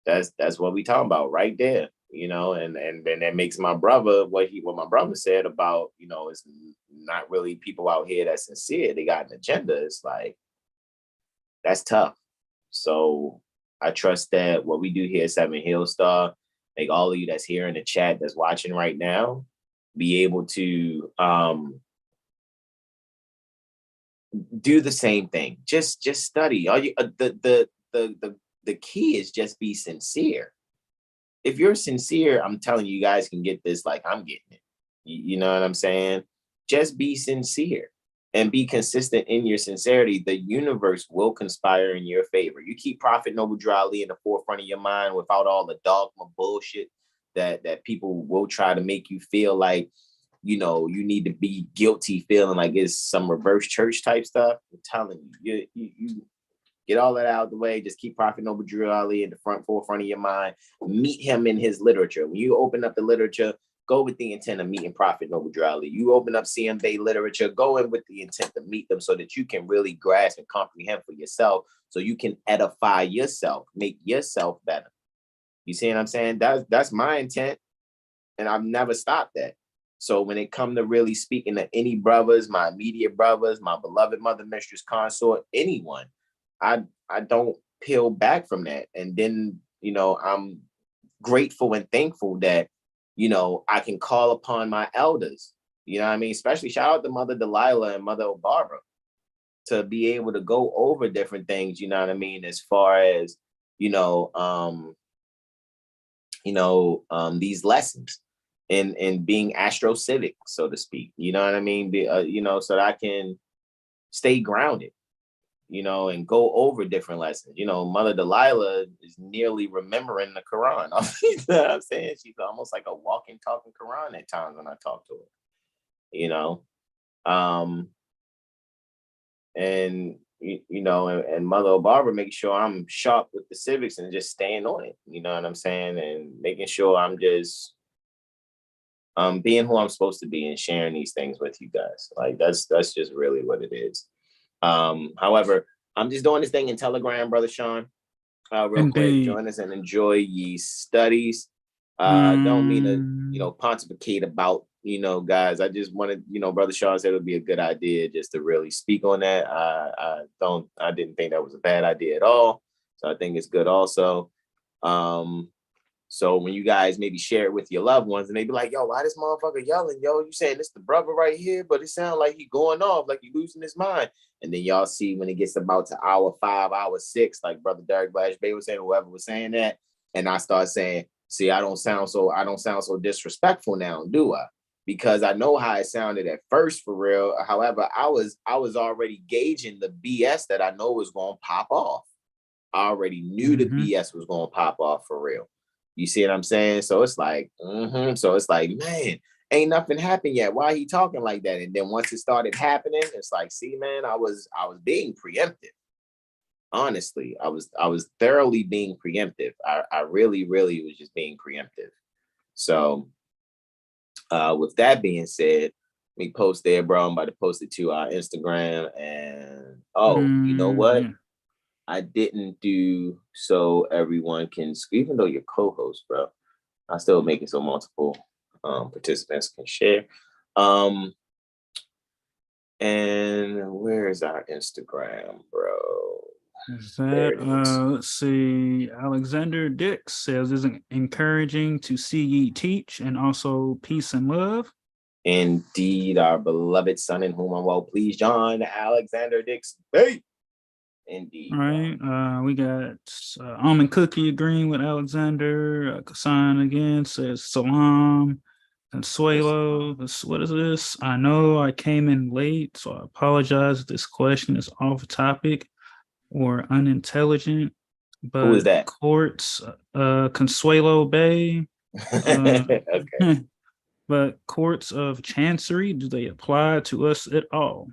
[SPEAKER 2] That's what we talking about right there. you know, and then that makes my brother what my brother said about, you know, it's not really people out here that's sincere. They got an agenda. It's like, that's tough. So I trust that what we do here at Seven Hill Star, like all of you that's here in the chat that's watching right now, be able to do the same thing. Just study. All you the key is just be sincere. If you're sincere, I'm telling you, you guys can get this like I'm getting it. You know what I'm saying? Just be sincere and be consistent in your sincerity. The universe will conspire in your favor. You keep Prophet Noble Drew Ali in the forefront of your mind without all the dogma bullshit that people will try to make you feel like, you know, you need to be guilty, feeling like it's some reverse church type stuff. I'm telling you, you get all that out of the way. Just keep Prophet Noble Drew Ali in the forefront of your mind. Meet him in his literature. When you open up the literature, go with the intent of meeting Prophet Noble Drew Ali. You open up CM Bay literature, go in with the intent to meet them so that you can really grasp and comprehend for yourself, so you can edify yourself, make yourself better. You see what I'm saying? That's my intent, and I've never stopped that. So when it comes to really speaking to any brothers, my immediate brothers, my beloved mother, mistress, consort, anyone, I don't peel back from that. And then, you know, I'm grateful and thankful that, you know, I can call upon my elders, you know what I mean? Especially shout out to Mother Delilah and Mother Barbara to be able to go over different things, you know what I mean? As far as, these lessons and being AstroCivic, so to speak, you know what I mean? So that I can stay grounded, you know, and go over different lessons. You know, Mother Delilah is nearly remembering the Quran. You know what I'm saying? She's almost like a walking, talking Quran at times when I talk to her, you know. And Mother Barbara making sure I'm sharp with the civics and just staying on it, you know what I'm saying? And making sure I'm just being who I'm supposed to be and sharing these things with you guys. Like that's just really what it is. However, I'm just doing this thing in Telegram, Brother Sean. Real quick, join us and enjoy ye studies. Don't mean to, pontificate about, guys. I just wanted, Brother Sean said it would be a good idea just to really speak on that. I didn't think that was a bad idea at all. So I think it's good also. So when you guys maybe share it with your loved ones and they be like, yo, why this motherfucker yelling? Yo, you saying this the brother right here, but it sounds like he going off, like he losing his mind. And then y'all see when it gets about to hour 5, hour 6, like Brother Derek Blash Bay was saying, whoever was saying that. And I start saying, see, I don't sound so disrespectful now, do I? Because I know how it sounded at first for real. However, I was already gauging the BS that I know was going to pop off. I already knew the BS was going to pop off for real. You see what I'm saying? So it's like, So it's like, man, ain't nothing happened yet. Why he talking like that? And then once it started happening, it's like, see, man, I was being preemptive. Honestly, I was thoroughly being preemptive. I really, really was just being preemptive. So with that being said, me post there, bro. I'm about to post it to our Instagram. And you know what? I didn't do so everyone can, even though you're co-host, bro, I still make it so multiple participants can share. And where is our Instagram, bro?
[SPEAKER 1] Is that, let's see, Alexander Dix says, is it encouraging to see ye teach and also peace and love?
[SPEAKER 2] Indeed, our beloved son in whom I'm well pleased, John Alexander Dix. Hey! Indeed.
[SPEAKER 1] All right. We got Almond Cookie agreeing with Alexander. Kassan again says salam. Consuelo, what is this? I know I came in late, so I apologize if this question is off topic or unintelligent. But
[SPEAKER 2] who is that?
[SPEAKER 1] Courts, Consuelo Bay. Okay. But courts of chancery, do they apply to us at all?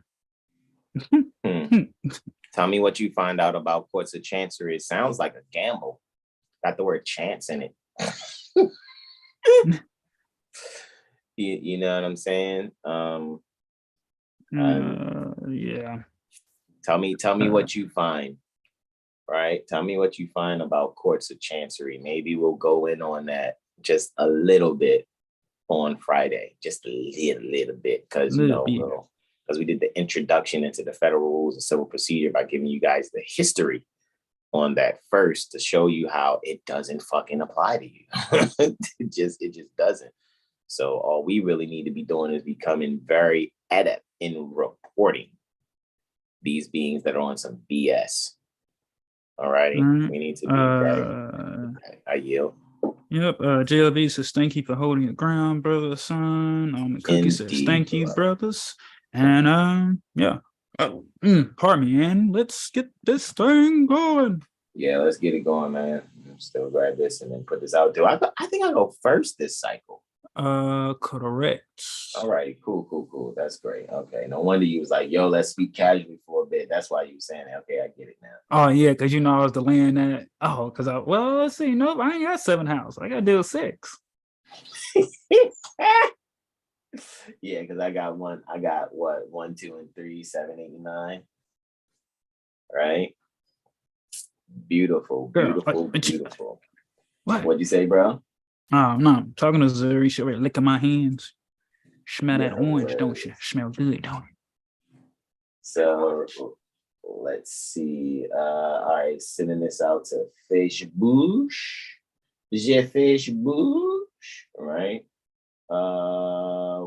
[SPEAKER 2] Tell me what you find out about courts of chancery. It sounds like a gamble. Got the word chance in it. You know what I'm saying?
[SPEAKER 1] Yeah.
[SPEAKER 2] Tell me what you find. Right? Tell me what you find about courts of chancery. Maybe we'll go in on that just a little bit on Friday, just a little bit, because because we did the introduction into the federal rules of civil procedure by giving you guys the history on that first to show you how it doesn't fucking apply to you. it just doesn't. So all we really need to be doing is becoming very adept in reporting these beings that are on some BS. All righty. We need to be okay. I yield.
[SPEAKER 1] Yep. JLB says thank you for holding your ground, brother, son. Cookie says thank you, brothers. And yeah. Pardon me, and let's get this thing going.
[SPEAKER 2] Yeah, let's get it going, man. Still grab this and then put this out. I think I go first this cycle.
[SPEAKER 1] Correct.
[SPEAKER 2] All right, cool. That's great. Okay, no wonder you was like, yo, let's speak casually for a bit. That's why you were saying that. Okay, I get it now.
[SPEAKER 1] Oh yeah, because I was delaying that. Oh, because let's see, nope, I ain't got 7 houses. I gotta deal with 6.
[SPEAKER 2] Yeah, because I got what 1, 2, and 3, 7, 8, and 9. Right? Beautiful. What? What'd you say, bro?
[SPEAKER 1] Oh no, I'm talking to Zuri. She already licking my hands. Smell that orange, don't you? Smell good, don't you?
[SPEAKER 2] So let's see. All right, sending this out to Facebook. Facebook. All right.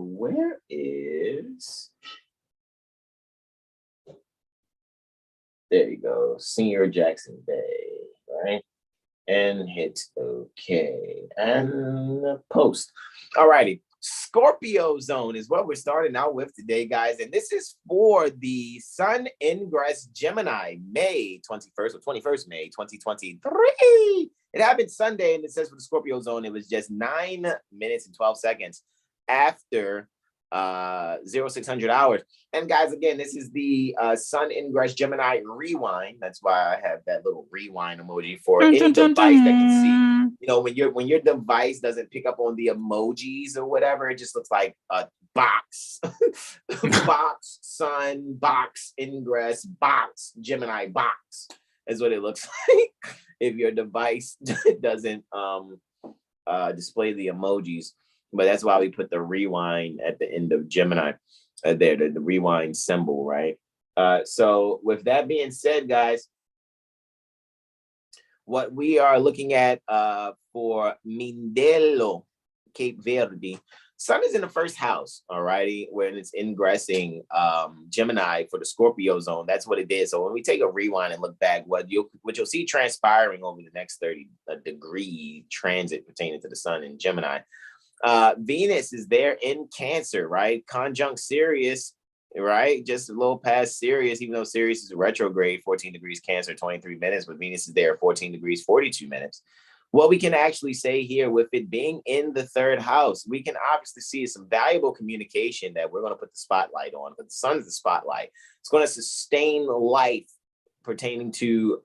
[SPEAKER 2] Where is? There you go. Senior Jackson Bay. All right. And hit OK and post. All righty. Scorpio zone is what we're starting out with today, guys. And this is for the Sun Ingress Gemini, May 21st or 21st May 2023. It happened Sunday, and it says for the Scorpio zone, it was just 9 minutes and 12 seconds after 0600 hours. And guys, again, this is the Sun Ingress Gemini rewind. That's why I have that little rewind emoji for any device that can see. You know, when your device doesn't pick up on the emojis or whatever, it just looks like a box, box, Sun, box, Ingress, box, Gemini, box is what it looks like if your device doesn't display the emojis. But that's why we put the rewind at the end of Gemini there, the rewind symbol, right? So with that being said, guys, what we are looking at for Mindelo, Cape Verde, Sun is in the first house, all righty, when it's ingressing Gemini for the Scorpio zone. That's what it is. So when we take a rewind and look back, what you'll see transpiring over the next 30-degree transit pertaining to the Sun in Gemini. Venus is there in Cancer, right? Conjunct Sirius, right? Just a little past Sirius, even though Sirius is retrograde, 14 degrees Cancer, 23 minutes, but Venus is there 14 degrees, 42 minutes. What we can actually say here with it being in the third house, we can obviously see some valuable communication that we're going to put the spotlight on, but the Sun's the spotlight. It's going to sustain life pertaining to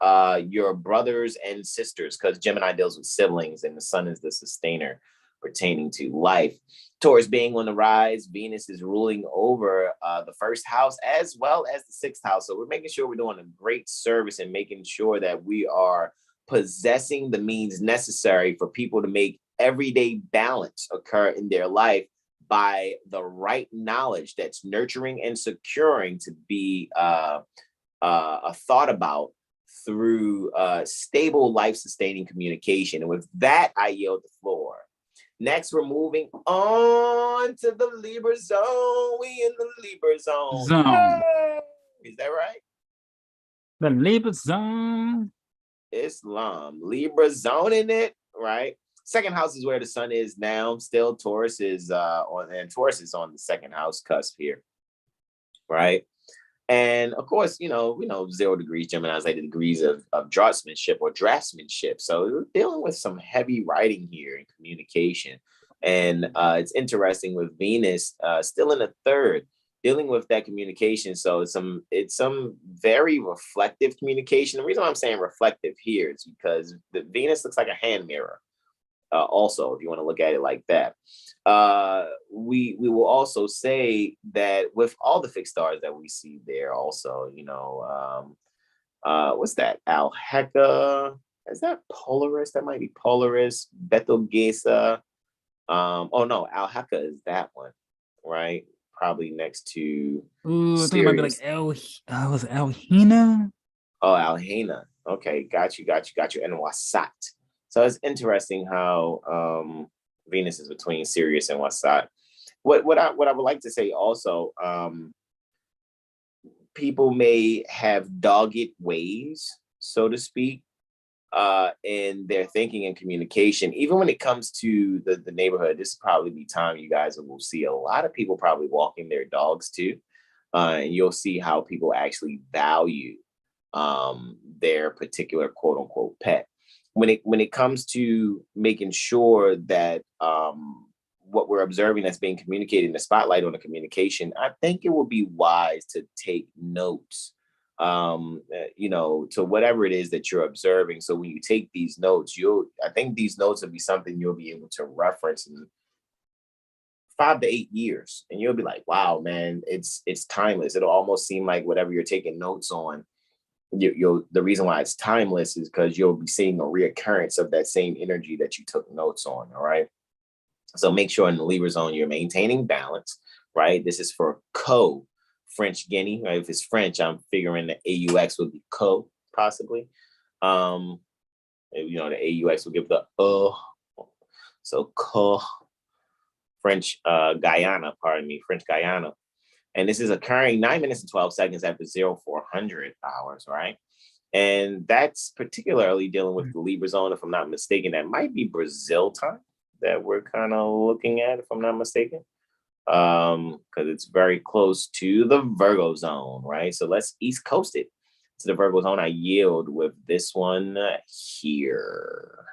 [SPEAKER 2] your brothers and sisters, because Gemini deals with siblings and the Sun is the sustainer pertaining to life. Taurus being on the rise, Venus is ruling over the first house as well as the 6th house. So we're making sure we're doing a great service and making sure that we are possessing the means necessary for people to make everyday balance occur in their life by the right knowledge that's nurturing and securing to be thought about through stable life-sustaining communication. And with that, I yield the floor. Next, we're moving on to the Libra zone. We in the Libra zone. Hey! Is that right?
[SPEAKER 1] The Libra zone.
[SPEAKER 2] Islam. Libra zone in it, right? Second house is where the Sun is now. Still, Taurus is on the 2nd house cusp here, right? And of course, we know 0 degrees Gemini is like the degrees of draftsmanship or draftsmanship. So we're dealing with some heavy writing here in communication. And it's interesting with Venus still in the 3rd, dealing with that communication. So it's some very reflective communication. The reason why I'm saying reflective here is because the Venus looks like a hand mirror. Also, if you want to look at it like that, we will also say that with all the fixed stars that we see there, also, what's that? Alheka, is that Polaris? That might be Polaris, Betelgeuse. Oh no, Alhaca is that one, right? Probably next to
[SPEAKER 1] Ooh, I think it might be like
[SPEAKER 2] Sirius.
[SPEAKER 1] was it Elhina?
[SPEAKER 2] Oh, Alhena. Okay, got you. And Wasat. So it's interesting how Venus is between Sirius and Wasat. What I would like to say also, people may have dogged ways, so to speak, in their thinking and communication. Even when it comes to the neighborhood, this will probably be time you guys will see a lot of people probably walking their dogs too. And you'll see how people actually value their particular quote unquote pet. When it comes to making sure that what we're observing that's being communicated in the spotlight on the communication, I think it would be wise to take notes, to whatever it is that you're observing. So when you take these notes, I think these notes will be something you'll be able to reference in 5 to 8 years, and you'll be like, wow, man, it's timeless. It'll almost seem like whatever you're taking notes on, the reason why it's timeless is because you'll be seeing a reoccurrence of that same energy that you took notes on. All right. So make sure in the Libra zone you're maintaining balance, right? This is for French Guinea, right? If it's French, I'm figuring the AUX would be possibly. The AUX will give the so French Guyana, French Guyana. And this is occurring 9 minutes and 12 seconds after 0400 hours, right? And that's particularly dealing with the Libra zone, if I'm not mistaken. That might be Brazil time that we're kind of looking at, if I'm not mistaken, because it's very close to the Virgo zone, right? So let's East Coast it to the Virgo zone. I yield with this one here.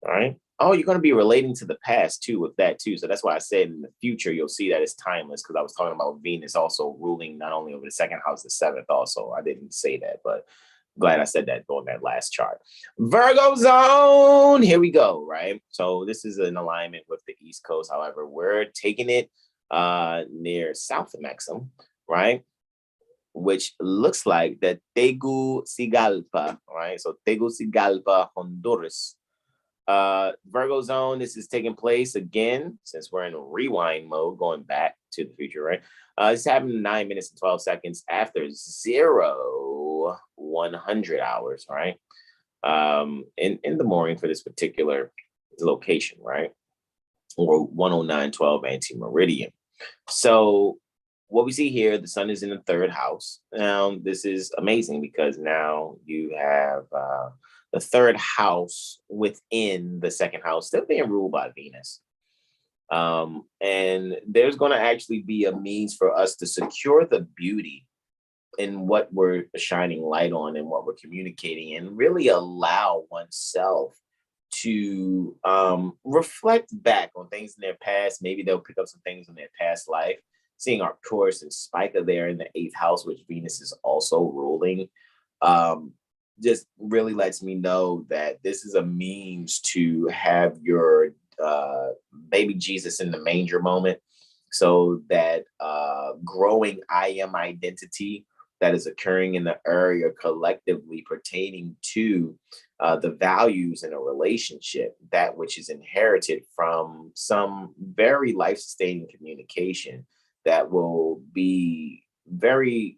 [SPEAKER 2] All right. Oh, you're going to be relating to the past too with that too. So that's why I said in the future, you'll see that it's timeless, because I was talking about Venus also ruling not only over the second house, the seventh also. I didn't say that, but glad I said that on that last chart. Virgo zone, here we go, right? So this is an alignment with the East Coast. However, we're taking it near South Maxim, right? Which looks like the Tegucigalpa, right? So Tegucigalpa, Honduras. Virgo zone, this is taking place again, since we're in rewind mode, going back to the future, right? It's happening 9 minutes and 12 seconds after 0100 hours, right? In the morning for this particular location, right? Or 10912 anti-meridian. So what we see here, the sun is in the third house. Now, this is amazing because now you have the third house within the second house still being ruled by Venus. And there's going to actually be a means for us to secure the beauty in what we're shining light on and what we're communicating, and really allow oneself to reflect back on things in their past. Maybe they'll pick up some things in their past life. Seeing our Taurus and Spica there in the 8th house, which Venus is also ruling, just really lets me know that this is a means to have your baby Jesus in the manger moment. So that growing I am identity that is occurring in the area collectively pertaining to the values in a relationship, that which is inherited from some very life-sustaining communication that will be very,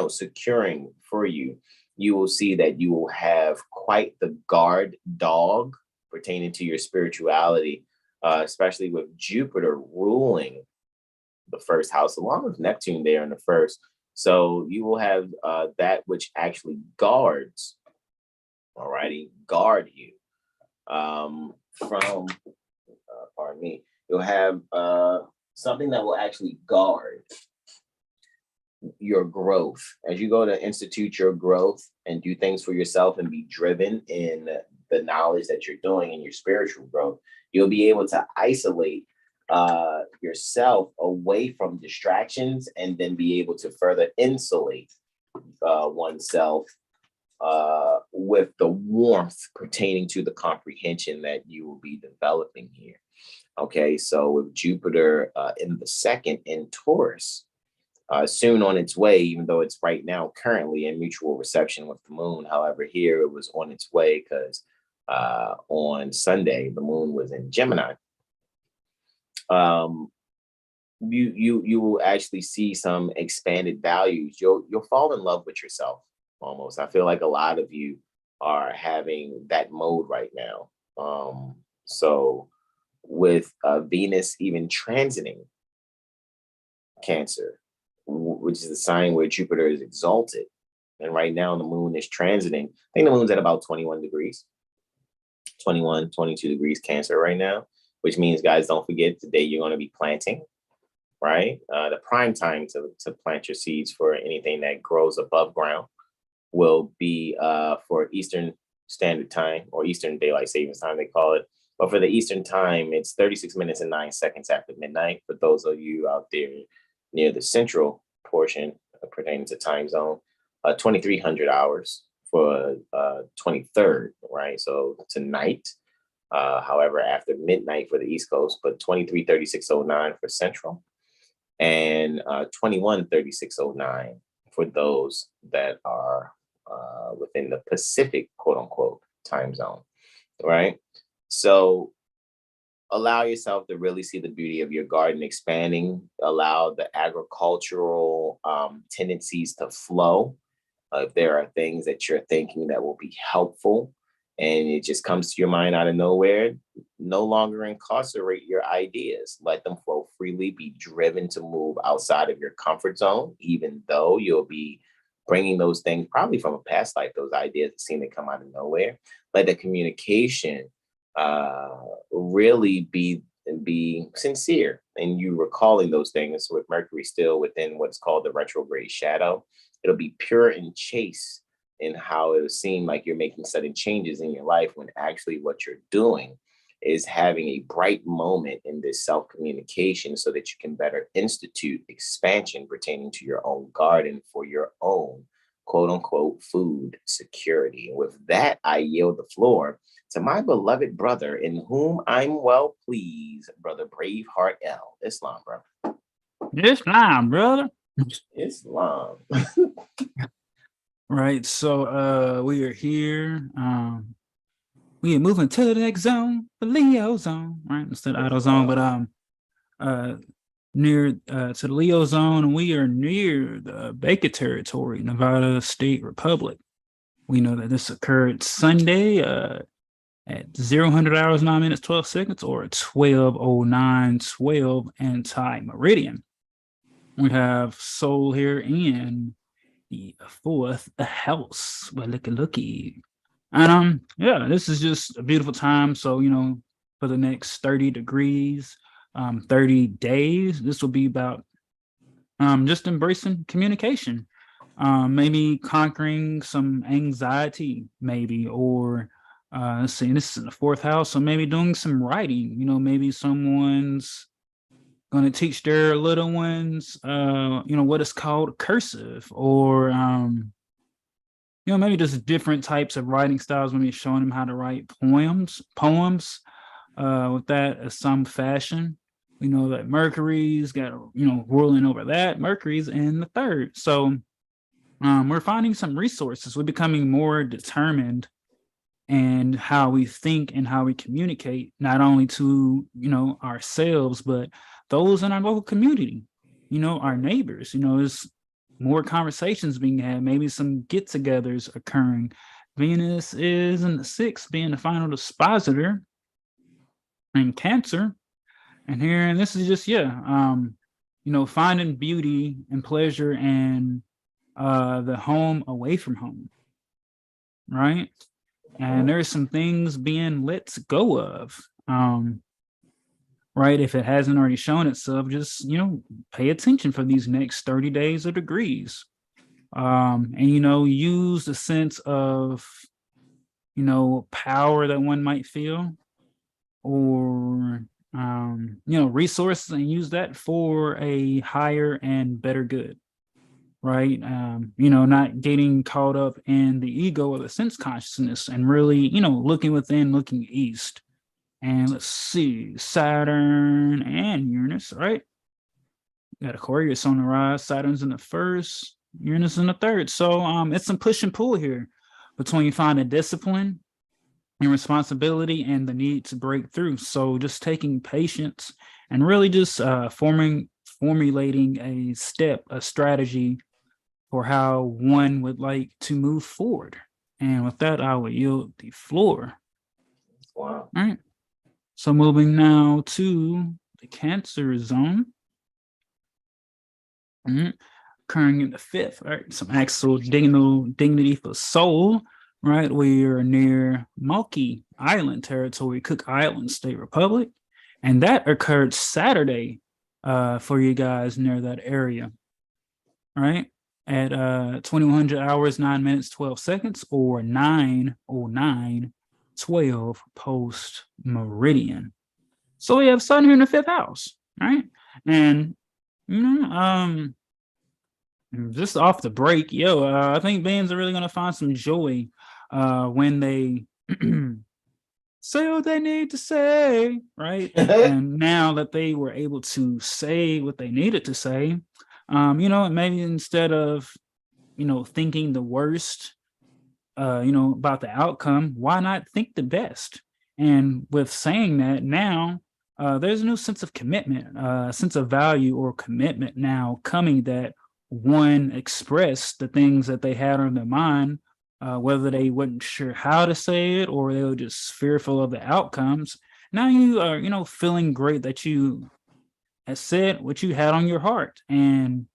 [SPEAKER 2] securing for you. You will see that you will have quite the guard dog pertaining to your spirituality, especially with Jupiter ruling the first house, along with Neptune there in the first. So you will have that which actually guards, guard you from, pardon me, you'll have something that will actually guard your growth. As you go to institute your growth and do things for yourself and be driven in the knowledge that you're doing in your spiritual growth, you'll be able to isolate yourself away from distractions, and then be able to further insulate oneself with the warmth pertaining to the comprehension that you will be developing here. Okay, so with Jupiter in the second in Taurus, soon on its way, even though it's right now currently in mutual reception with the moon. However, here it was on its way because on Sunday, the moon was in Gemini. You will actually see some expanded values. You'll fall in love with yourself almost. I feel like a lot of you are having that mode right now. So with Venus even transiting Cancer, which is the sign where Jupiter is exalted, and right now the moon is transiting. I think the moon's at about 21 degrees, 21, 22 degrees Cancer right now, which means, guys, don't forget the day you're going to be planting, right? The prime time to plant your seeds for anything that grows above ground will be for Eastern Standard Time, or Eastern Daylight Savings Time, they call it. But for the Eastern Time, it's 36 minutes and 9 seconds after midnight. For those of you out there near the central portion pertaining to time zone, 2300 hours for 23rd, right? So tonight, however, after midnight for the East Coast, but 23:36:09 for Central, and 21:36:09 for those that are within the Pacific, quote unquote, time zone, right? So allow yourself to really see the beauty of your garden expanding. Allow the agricultural tendencies to flow. If there are things that you're thinking that will be helpful and it just comes to your mind out of nowhere, no longer incarcerate your ideas. Let them flow freely. Be driven to move outside of your comfort zone, even though you'll be bringing those things probably from a past life, those ideas that seem to come out of nowhere. Let the communication really be sincere, and you recalling those things with Mercury still within what's called the retrograde shadow. It'll be pure and chaste in how it'll seem like you're making sudden changes in your life, when actually what you're doing is having a bright moment in this self-communication so that you can better institute expansion pertaining to your own garden for your own quote unquote food security. And with that, I yield the floor to my beloved brother, in whom I'm well pleased, Brother Braveheart L. Islam, brother.
[SPEAKER 1] Islam, brother.
[SPEAKER 2] Islam.
[SPEAKER 1] Right. So we are here. We are moving to the next zone, the Leo zone, right? Instead of auto zone, but near to the Leo zone, and we are near the Baker territory, Nevada State Republic. We know that this occurred Sunday at 00 hours 9 minutes 12 seconds, or 12:09:12 anti-meridian. We have Sol here in the 4th house. Well, looky. And yeah, this is just a beautiful time. So, for the next 30 degrees, 30 days, this will be about just embracing communication, maybe conquering some anxiety, maybe, or let's see, this is in the 4th house, so maybe doing some writing. Maybe someone's going to teach their little ones what is called cursive, or maybe just different types of writing styles, maybe showing them how to write poems with that as some fashion. We know that Mercury's got ruling over that. Mercury's in the 3rd, so we're finding some resources. We're becoming more determined and how we think and how we communicate, not only to ourselves, but those in our local community, our neighbors. There's more conversations being had, maybe some get-togethers occurring. Venus is in the 6th, being the final dispositor in Cancer, and this is just finding beauty and pleasure and the home away from home, right? And there's some things being let go of, right? If it hasn't already shown itself, just, pay attention for these next 30 days or degrees. And, use the sense of, power that one might feel, or, resources, and use that for a higher and better good. Right. Not getting caught up in the ego or the sense consciousness, and really, looking within, looking east. And let's see, Saturn and Uranus, right? Got Aquarius on the rise, Saturn's in the first, Uranus in the third. So it's some push and pull here between finding discipline and responsibility and the need to break through. So just taking patience and really just formulating a strategy for how one would like to move forward. And with that, I will yield the floor.
[SPEAKER 2] Wow.
[SPEAKER 1] All right. So moving now to the Cancer zone. Occurring in the fifth, right? Some actual dignity for soul, right? We are near Moki Island territory, Cook Island State Republic. And that occurred Saturday for you guys near that area, right? At 2100 hours, 9 minutes, 12 seconds, or 9:09:12 post meridian. So we have Sun here in the fifth house, right? And just off the break, I think beings are really gonna find some joy when they say what they need to say, right? And now that they were able to say what they needed to say, maybe instead of thinking the worst, about the outcome, why not think the best? And with saying that, now there's a new sense of commitment, sense of value or commitment now coming, that one expressed the things that they had on their mind, whether they weren't sure how to say it or they were just fearful of the outcomes. Now you are, feeling great that you had said what you had on your heart, and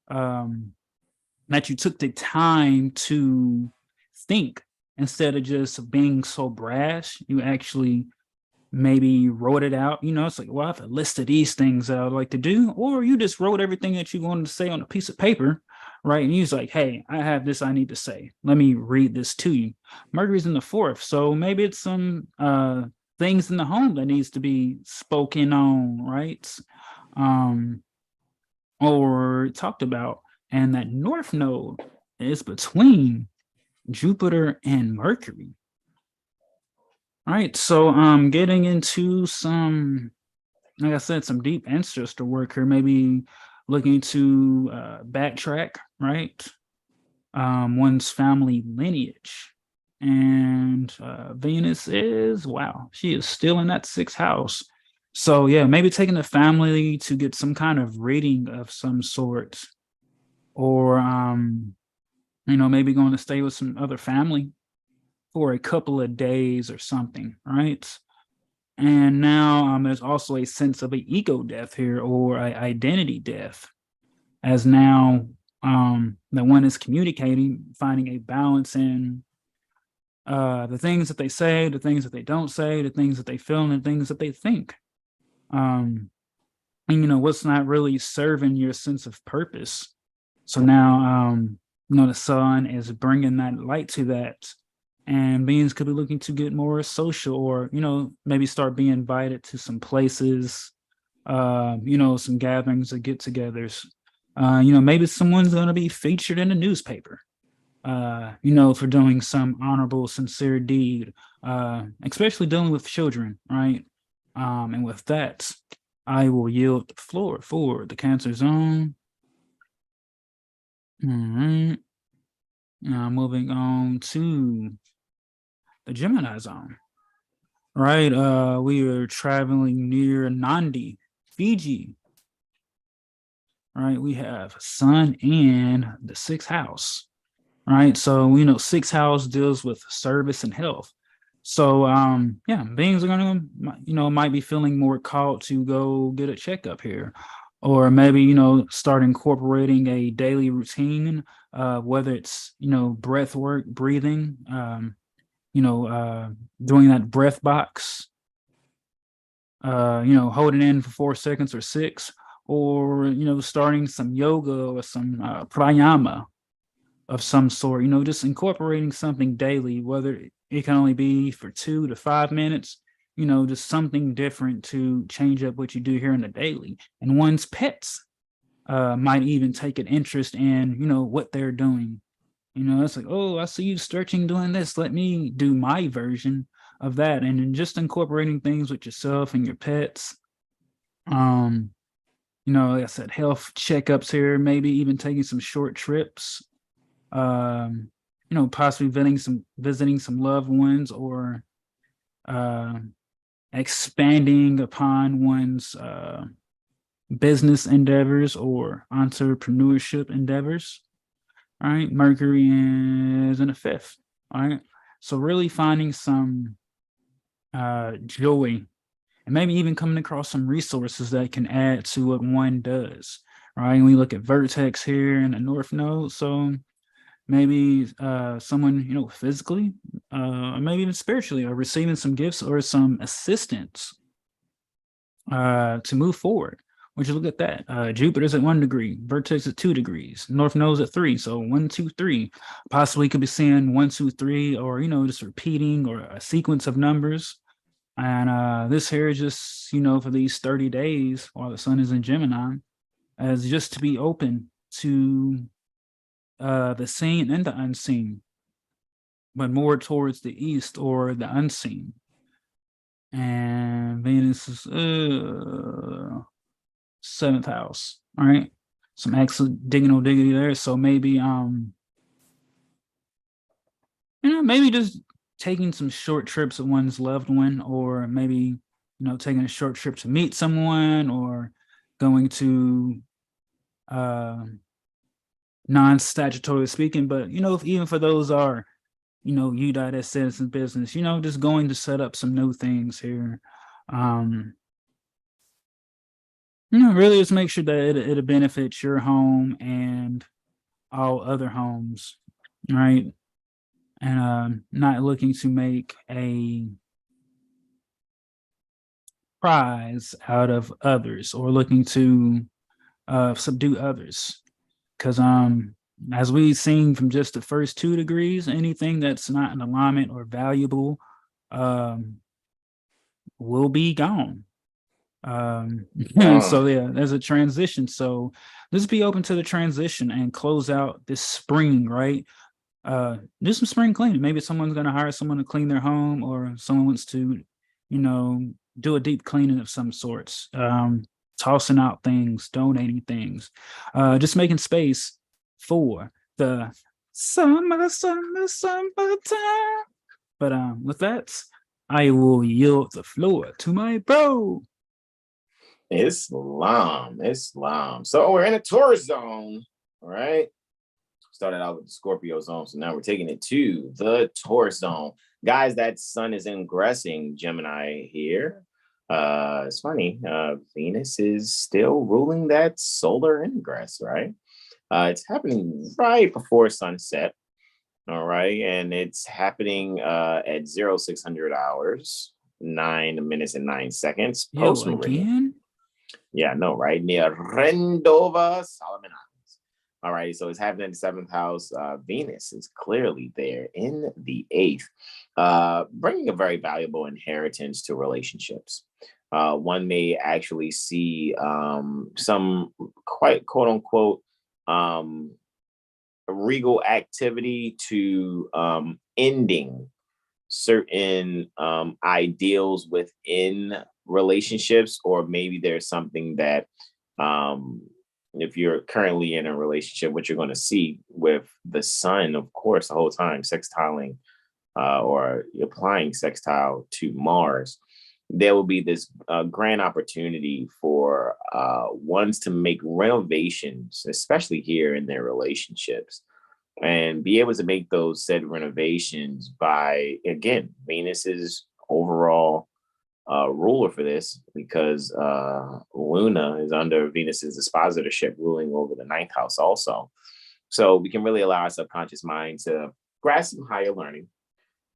[SPEAKER 1] that you took the time to think instead of just being so brash. You actually maybe wrote it out. It's like, well, I have a list of these things that I'd like to do, or you just wrote everything that you wanted to say on a piece of paper, right? And you was like, hey, I have this I need to say. Let me read this to you. Mercury's in the fourth, so maybe it's some things in the home that needs to be spoken on, right? Or talked about. And that North Node is between Jupiter and Mercury. All right, so getting into some, like I said, some deep ancestor work here, maybe looking to backtrack, right? One's family lineage. And Venus is, wow, she is still in that sixth house. So yeah, maybe taking the family to get some kind of reading of some sort, or maybe going to stay with some other family for a couple of days or something, right? And now there's also a sense of an ego death here, or an identity death, as now that one is communicating, finding a balance in the things that they say, the things that they don't say, the things that they feel, and the things that they think. And what's not really serving your sense of purpose. So now, the sun is bringing that light to that, and beings could be looking to get more social, or maybe start being invited to some places, some gatherings or get-togethers. Maybe someone's going to be featured in a newspaper, for doing some honorable, sincere deed, especially dealing with children, right? And with that, I will yield the floor for the Cancer zone. All right. Now moving on to the Gemini zone. Right. We are traveling near Nandi, Fiji. Right. We have Sun in the sixth house. Right. So sixth house deals with service and health. So beings are gonna, might be feeling more called to go get a checkup here, or maybe start incorporating a daily routine, whether it's breath work, breathing, doing that breath box, holding in for 4 seconds or 6, or starting some yoga or some pranayama of some sort. Just incorporating something daily, whether it can only be for 2 to 5 minutes, just something different to change up what you do here in the daily. And one's pets might even take an interest in, what they're doing. It's like, oh, I see you stretching, doing this. Let me do my version of that. And then just incorporating things with yourself and your pets. like I said, health checkups here, maybe even taking some short trips, possibly visiting some loved ones, or uh, expanding upon one's business endeavors or entrepreneurship endeavors. All right, Mercury is in the fifth. All right, so really finding some joy, and maybe even coming across some resources that can add to what one does. Right, and we look at Vertex here in the North Node, so maybe someone physically, maybe even spiritually, are receiving some gifts or some assistance to move forward. Would you look at that? Jupiter's at 1 degree, Vertex at 2 degrees, North Node's at 3. So 1, 2, 3. Possibly could be seeing 1, 2, 3, or just repeating or a sequence of numbers. And this here is just, for these 30 days while the sun is in Gemini, as just to be open to the seen and the unseen, but more towards the east or the unseen. And Venus is 7th house. All right, some excellent diggity there. So maybe maybe just taking some short trips with one's loved one, or maybe taking a short trip to meet someone, or going to non-statutory speaking, but if even for those are U.S. citizen business, just going to set up some new things here. Really just make sure that it benefits your home and all other homes, right? And not looking to make a prize out of others, or looking to subdue others. Because as we've seen from just the first 2 degrees, anything that's not in alignment or valuable will be gone. So yeah, there's a transition. So let's be open to the transition and close out this spring, right? Do some spring cleaning. Maybe someone's going to hire someone to clean their home, or someone wants to, do a deep cleaning of some sorts. Tossing out things, donating things, just making space for the summertime. But with that, I will yield the floor to my bro.
[SPEAKER 2] Islam. So we're in a Taurus zone, all right? Started out with the Scorpio zone, so now we're taking it to the Taurus zone. Guys, that sun is ingressing Gemini here. It's funny, Venus is still ruling that solar ingress, right? It's happening right before sunset, all right? And it's happening at 0600 hours, 9 minutes and 9 seconds.
[SPEAKER 1] Post again?
[SPEAKER 2] Yeah, no, right? Near Rendova, Solomon Islands. All right, so it's happening in the 7th house. Venus is clearly there in the 8th, bringing a very valuable inheritance to relationships. One may actually see some quite quote unquote regal activity to ending certain ideals within relationships, or maybe there's something that if you're currently in a relationship, what you're going to see with the sun, of course, the whole time sextiling or applying sextile to Mars, there will be this grand opportunity for ones to make renovations, especially here in their relationships, and be able to make those said renovations by, again, Venus's overall ruler for this, because Luna is under Venus's dispositorship, ruling over the 9th house also. So we can really allow our subconscious mind to grasp some higher learning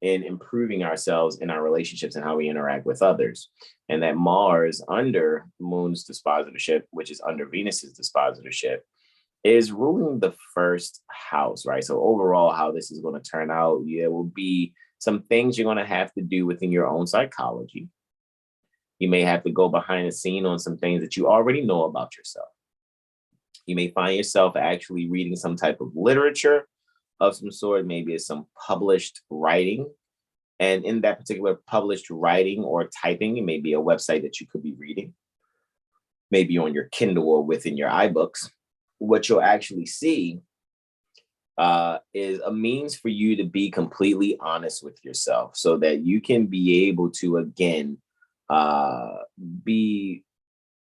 [SPEAKER 2] in improving ourselves in our relationships and how we interact with others. And that Mars under Moon's dispositorship, which is under Venus's dispositorship, is ruling the 1st house, right? So overall, how this is going to turn out, there will be some things you're going to have to do within your own psychology. You may have to go behind the scene on some things that you already know about yourself. You may find yourself actually reading some type of literature of some sort. Maybe it's some published writing. And in that particular published writing or typing, it may be a website that you could be reading. maybe on your Kindle or within your iBooks, what you'll actually see is a means for you to be completely honest with yourself so that you can be able to, again, be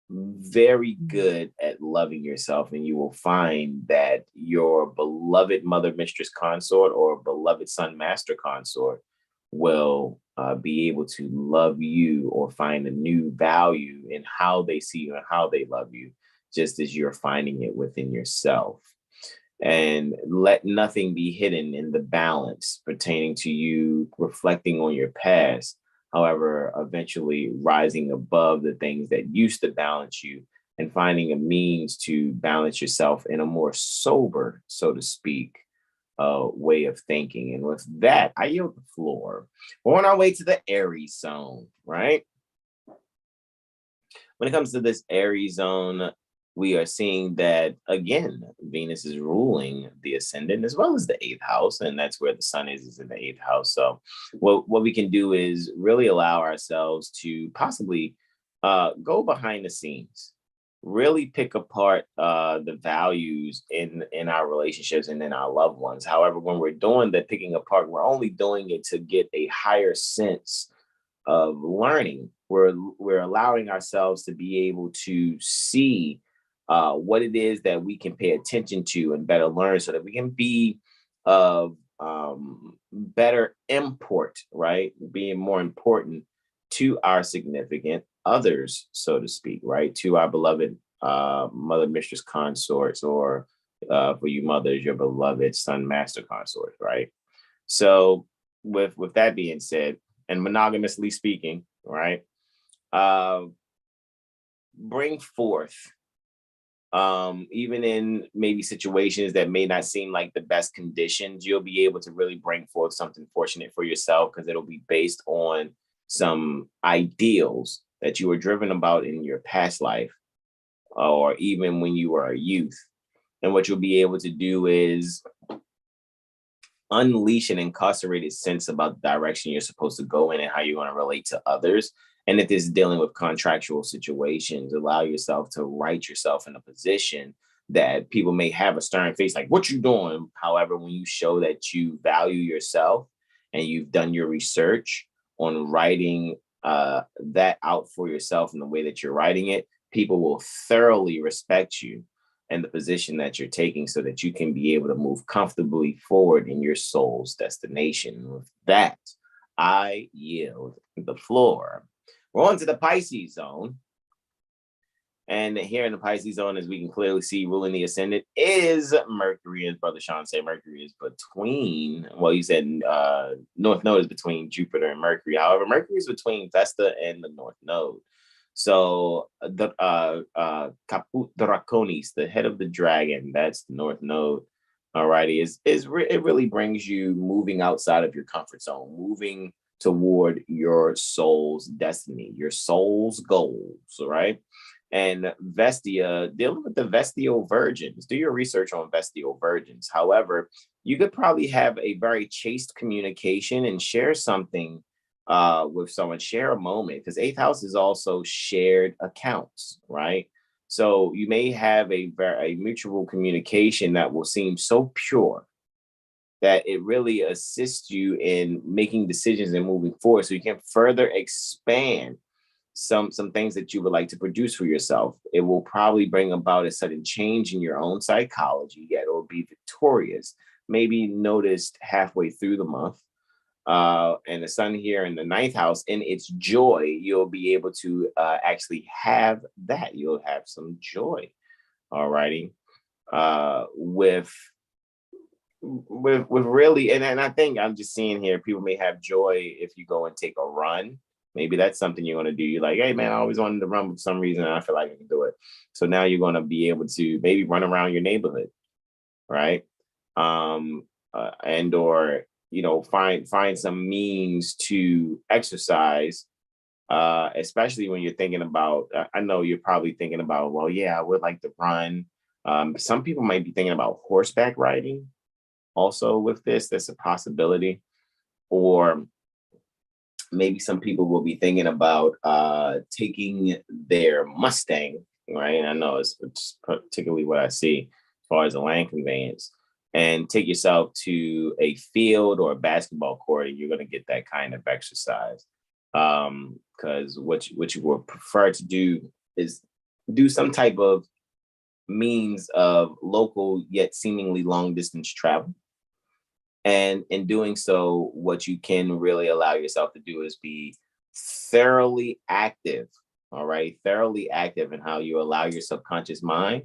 [SPEAKER 2] very good at loving yourself. And you will find that your beloved mother, mistress, consort, or beloved son, master, consort will be able to love you or find a new value in how they see you and how they love you, just as you're finding it within yourself. And let nothing be hidden in the balance pertaining to you reflecting on your past. However, eventually rising above the things that used to balance you and finding a means to balance yourself in a more sober, so to speak, way of thinking. And with that, I yield the floor. We're on our way to the Aries zone, right? When it comes to this Aries zone, we are seeing that, again, Venus is ruling the ascendant as well as the 8th house, and that's where the sun is in the 8th house. So what we can do is really allow ourselves to possibly go behind the scenes, really pick apart the values in our relationships and in our loved ones. However, when we're doing the picking apart, we're only doing it to get a higher sense of learning. We're allowing ourselves to be able to see what it is that we can pay attention to and better learn so that we can be of better import, right? Being more important to our significant others, so to speak, right? To our beloved mother, mistress, consorts, or for you mothers, your beloved son, master, consort, right? So with that being said, and monogamously speaking, right? Bring forth, even in maybe situations that may not seem like the best conditions, you'll be able to really bring forth something fortunate for yourself because it'll be based on some ideals that you were driven about in your past life or even when you were a youth. And what you'll be able to do is unleash an incarcerated sense about the direction you're supposed to go in and how you're going to relate to others. And if it's dealing with contractual situations, allow yourself to write yourself in a position that people may have a stern face, like, what you doing? However, when you show that you value yourself and you've done your research on writing that out for yourself in the way that you're writing it, people will thoroughly respect you and the position that you're taking so that you can be able to move comfortably forward in your soul's destination. With that, I yield the floor. We're on to the Pisces zone. And here in the Pisces zone, as we can clearly see, ruling the ascendant is Mercury. As Brother Sean said, Mercury is between, well, you said North Node is between Jupiter and Mercury. However, Mercury is between Vesta and the North Node. So the Caput Draconis, the head of the dragon, that's the North Node. Alrighty, it really brings you moving outside of your comfort zone, moving toward your soul's destiny, your soul's goals, all right? And Vestia, dealing with the Vestial virgins, do your research on Vestial virgins. However, you could probably have a very chaste communication and share something with someone, share a moment, because 8th house is also shared accounts, right? So you may have a mutual communication that will seem so pure that it really assists you in making decisions and moving forward, so you can further expand some things that you would like to produce for yourself. It will probably bring about a sudden change in your own psychology, yet it will be victorious, maybe noticed halfway through the month. And the sun here in the 9th house, in its joy, you'll be able to actually have that. You'll have some joy. All righty. With really, and I think I'm just seeing here, people may have joy if you go and take a run. Maybe that's something you're going to do. You're like, hey, man, I always wanted to run for some reason, and I feel like I can do it. So now you're going to be able to maybe run around your neighborhood, right? And or, find some means to exercise, especially when you're thinking about, I know you're probably thinking about, well, yeah, I would like to run. Some people might be thinking about horseback riding also with this. That's a possibility. Or maybe some people will be thinking about taking their Mustang right? And I know it's particularly what I see as far as a land conveyance. And take yourself to a field or a basketball court, and you're going to get that kind of exercise. Because what you would prefer to do is do some type of means of local yet seemingly long distance travel. And in doing so, what you can really allow yourself to do is be thoroughly active. All right, thoroughly active in how you allow your subconscious mind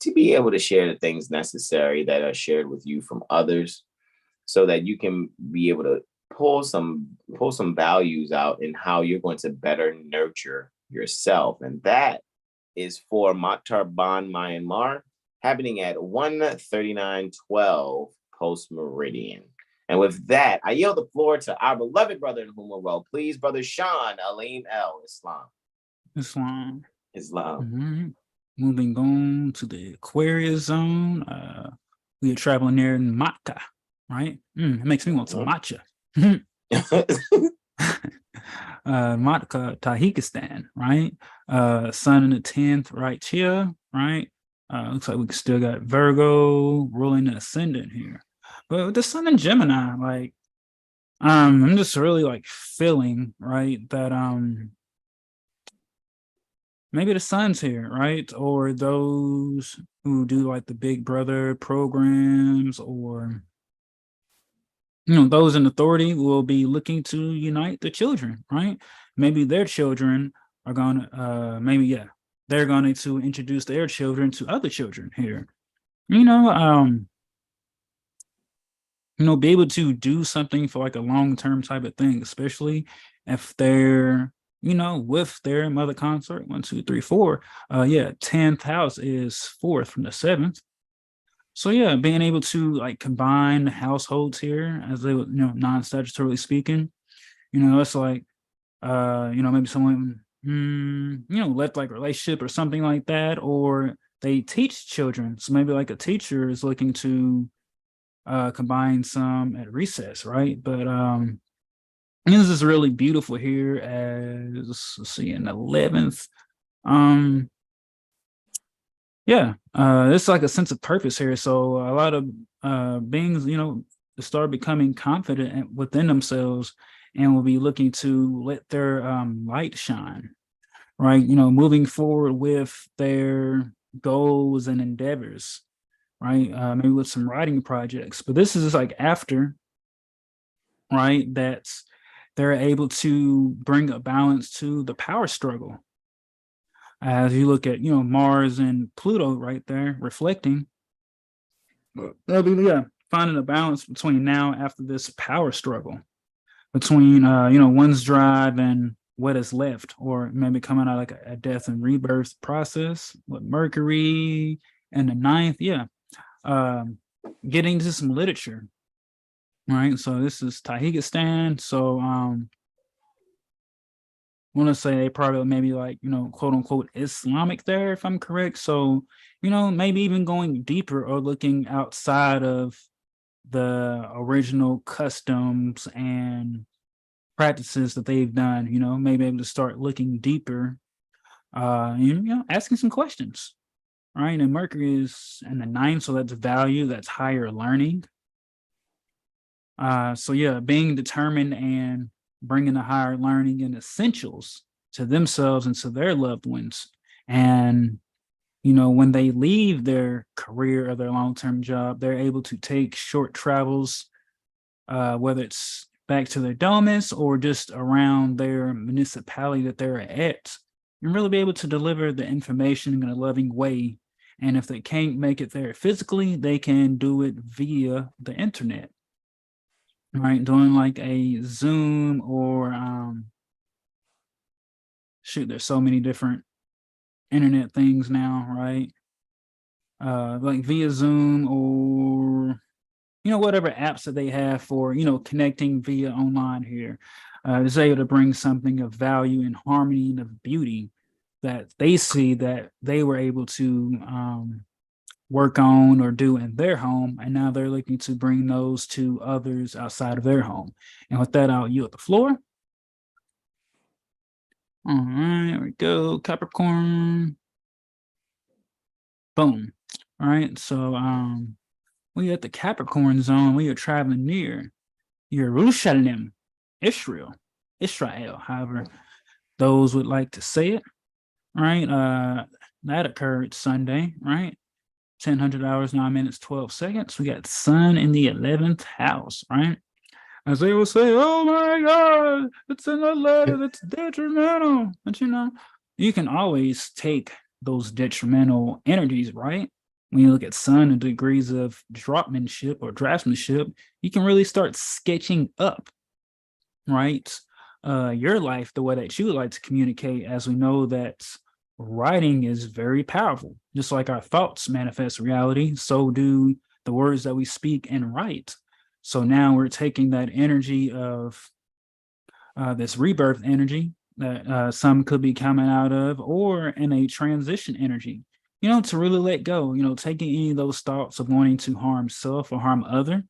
[SPEAKER 2] to be able to share the things necessary that are shared with you from others, so that you can be able to pull some values out in how you're going to better nurture yourself. And that is for Maktar Ban Myanmar, happening at 1:39:12 post meridian. And with that, I yield the floor to our beloved brother in whom we're well pleased, Brother Sean Aleem El Islam.
[SPEAKER 1] Islam.
[SPEAKER 2] Mm-hmm.
[SPEAKER 1] Moving on to the Aquarius zone. We are traveling near Matka, right? It makes me want some matcha. Matka, Tajikistan, right? Sun in the 10th, right here, right? Looks like we still got Virgo ruling the ascendant here. But with the sun in Gemini, like, I'm just really like feeling, right, that maybe the sun's here, right? Or those who do like the Big Brother programs, or those in authority will be looking to unite the children, right? Maybe their children are gonna they're going to introduce their children to other children here. Be able to do something for like a long-term type of thing, especially if they're with their mother consort. 1, 2, 3, 4. 10th house is 4th from the 7th. So yeah, being able to like combine households here, as they would, non-statutorily speaking, it's like maybe someone left like relationship or something like that, or they teach children. So maybe like a teacher is looking to combine some at recess, right? But this is really beautiful here as, let's see, in the 11th. It's like a sense of purpose here. So a lot of beings, start becoming confident within themselves and will be looking to let their light shine, right? Moving forward with their goals and endeavors, right? Maybe with some writing projects. But this is like after, right, that's they're able to bring a balance to the power struggle. As you look at, Mars and Pluto right there reflecting, finding a balance between now after this power struggle between, one's drive and what is left, or maybe coming out like a death and rebirth process with Mercury and the 9th. Getting to some literature, right? So this is Tajikistan. So I want to say they probably maybe like, quote unquote Islamic there, if I'm correct. So, maybe even going deeper or looking outside of the original customs and practices that they've done, maybe able to start looking deeper, asking some questions, right? And Mercury is in the 9th, so that's value, that's higher learning. Being determined and bringing the higher learning and essentials to themselves and to their loved ones. And, when they leave their career or their long-term job, they're able to take short travels, whether it's back to their domus or just around their municipality that they're at, and really be able to deliver the information in a loving way. And if they can't make it there physically, they can do it via the internet. Right, doing like a Zoom or there's so many different internet things now, right? Like via Zoom or whatever apps that they have for connecting via online here, is able to bring something of value and harmony and of beauty that they see that they were able to work on or do in their home, and now they're looking to bring those to others outside of their home. And with that, I'll yield the floor. All right, here we go, Capricorn. Boom. All right. So we at the Capricorn zone. We are traveling near Jerusalem, Israel, however those would like to say it. Right. That occurred Sunday, right? 1000 hours, 9 minutes, 12 seconds. We got Sun in the 11th house, right? As they will say, oh my God, it's in the letter, that's detrimental. But you can always take those detrimental energies, right? When you look at Sun and degrees of dropmanship or draftsmanship, you can really start sketching up, right? Your life, the way that you would like to communicate, as we know that writing is very powerful. Just like our thoughts manifest reality, so do the words that we speak and write. So now we're taking that energy of this rebirth energy that some could be coming out of, or in a transition energy, to really let go, taking any of those thoughts of wanting to harm self or harm other,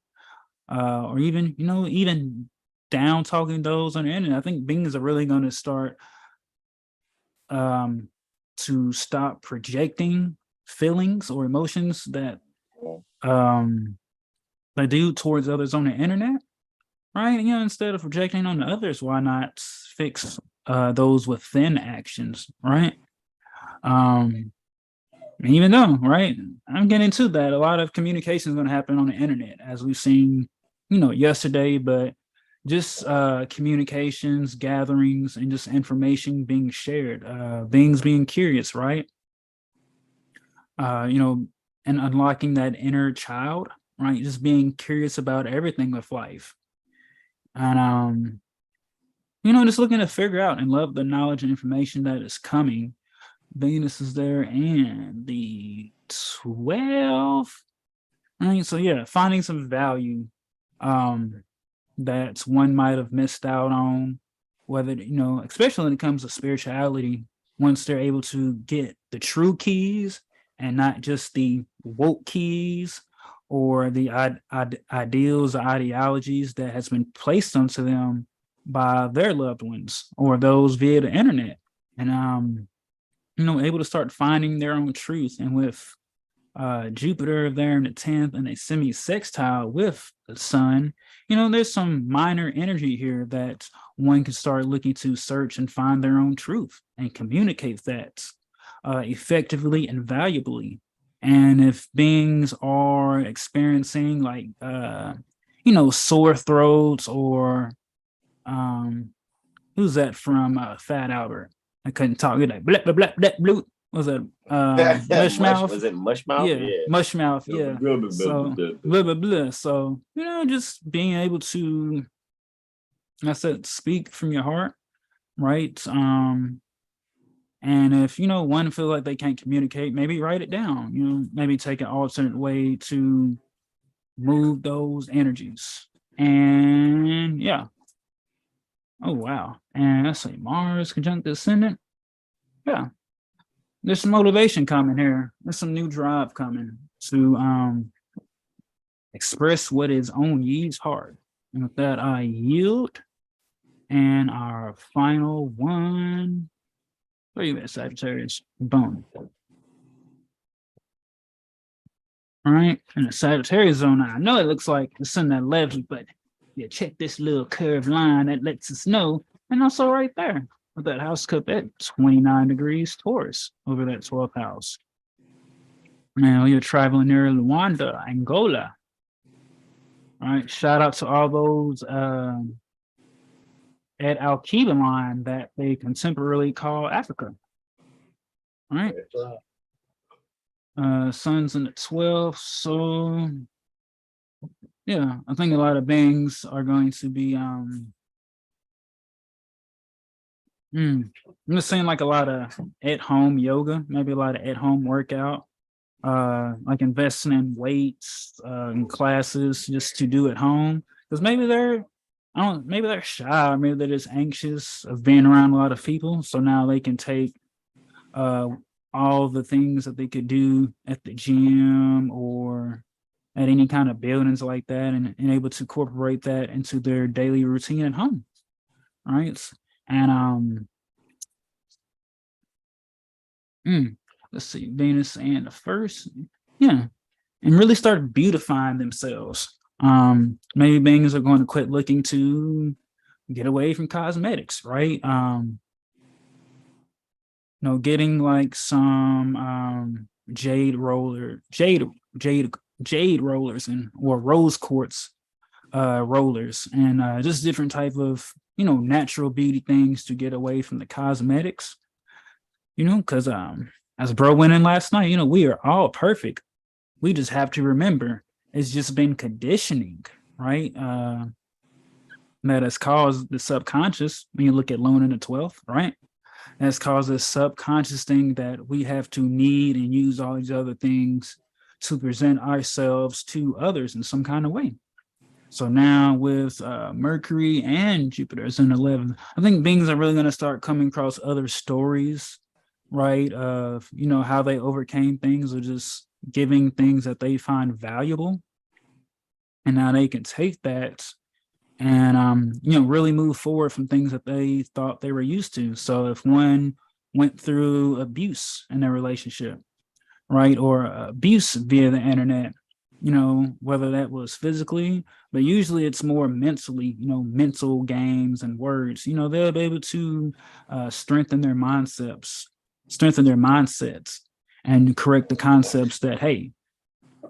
[SPEAKER 1] or even, even down talking those on the internet. I think beings are really going to start to stop projecting feelings or emotions that they do towards others on the internet, right? Instead of projecting on others, why not fix those within actions, right? Even though, right, I'm getting to that, a lot of communication is going to happen on the internet, as we've seen, yesterday, but just communications, gatherings, and just information being shared, beings being curious, right? And unlocking that inner child, right? Just being curious about everything with life. And, just looking to figure out and love the knowledge and information that is coming. Venus is there and the 12th. Right? So yeah, finding some value that one might have missed out on, whether, especially when it comes to spirituality, once they're able to get the true keys and not just the woke keys or the ideals or ideologies that has been placed onto them by their loved ones or those via the internet. And able to start finding their own truth. And with Jupiter there in the 10th and a semi-sextile with the Sun, there's some minor energy here that one can start looking to search and find their own truth and communicate that effectively and valuably. And if beings are experiencing like, sore throats or who's that from Fat Albert? I couldn't talk. You're like, blah, blah, blah, blah, blah. Was it Mushmouth?
[SPEAKER 2] Was it Mushmouth?
[SPEAKER 1] Yeah, Mushmouth, yeah. So, blah, blah, blah. So, just being able to, like I said, speak from your heart, right? And if, one feel like they can't communicate, maybe write it down, maybe take an alternate way to move those energies. And yeah. Oh, wow. And let's see, Mars conjunct ascendant. Yeah. There's some motivation coming here. There's some new drive coming to express what is on ye's heart. And with that, I yield. And our final one. Where you at, Sagittarius? Boom. All right. In the Sagittarius zone, I know it looks like it's in that left, but yeah, check this little curved line that lets us know. And also right there with that house cup at 29 degrees Taurus over that 12th house. Now you're traveling near Luanda, Angola. All right. Shout out to all those at Al-Qaeda line that they contemporarily call Africa. All right. Sun's in the 12th. So yeah, I think a lot of beings are going to be I'm just saying like a lot of at-home yoga, maybe a lot of at-home workout, like investing in weights and classes just to do at home. Because maybe they're shy, or maybe they're just anxious of being around a lot of people. So now they can take all the things that they could do at the gym or at any kind of buildings like that, and able to incorporate that into their daily routine at home. All right. And let's see, Venus and the first, yeah, and really start beautifying themselves. Maybe beings are going to quit looking to get away from cosmetics, right? Getting like some jade rollers and or rose quartz rollers and just different type of natural beauty things to get away from the cosmetics. Because as bro went in last night, we are all perfect. We just have to remember it's just been conditioning, right? That has caused the subconscious. When you look at Luna in the 12th, right? That's caused this subconscious thing that we have to need and use all these other things to present ourselves to others in some kind of way. So now with Mercury and Jupiter is in 11th, I think beings are really going to start coming across other stories, right? Of, how they overcame things or just giving things that they find valuable. And now they can take that and really move forward from things that they thought they were used to. So if one went through abuse in their relationship, right, or abuse via the internet, whether that was physically, but usually it's more mentally, mental games and words, they'll be able to strengthen their mindsets and correct the concepts that, hey,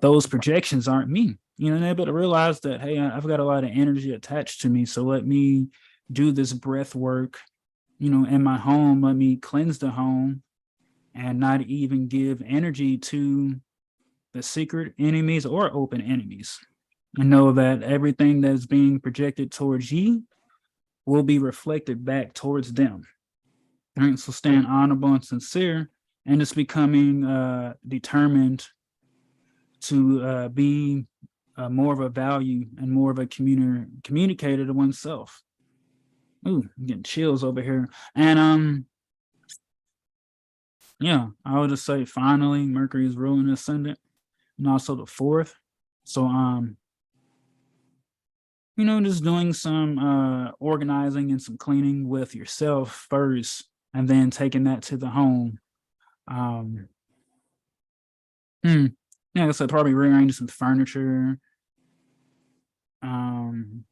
[SPEAKER 1] those projections aren't me. They're able to realize that, hey, I've got a lot of energy attached to me. So let me do this breath work, in my home. Let me cleanse the home and not even give energy to the secret enemies or open enemies. And know that everything that's being projected towards you will be reflected back towards them. All right, so staying honorable and sincere and just becoming determined to be more of a value and more of a communicator to oneself. Ooh, I'm getting chills over here. And yeah, I would just say finally Mercury is ruling the ascendant and also the 4th. So just doing some organizing and some cleaning with yourself first and then taking that to the home. Yeah, like I said, probably rearranging some furniture, and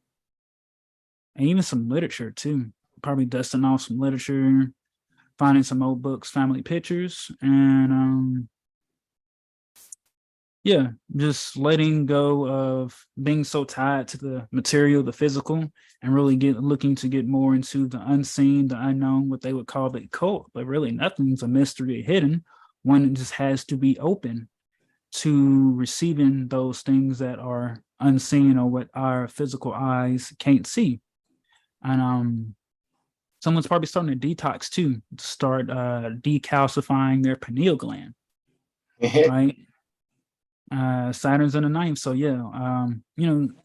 [SPEAKER 1] even some literature too. Probably dusting off some literature, finding some old books, family pictures, and yeah, just letting go of being so tied to the material, the physical, and really looking to get more into the unseen, the unknown, what they would call the occult. But really, nothing's a mystery or hidden. One just has to be open to receiving those things that are unseen or what our physical eyes can't see. And someone's probably starting to detox too, start decalcifying their pineal gland, right? Saturn's in the 9th, so yeah,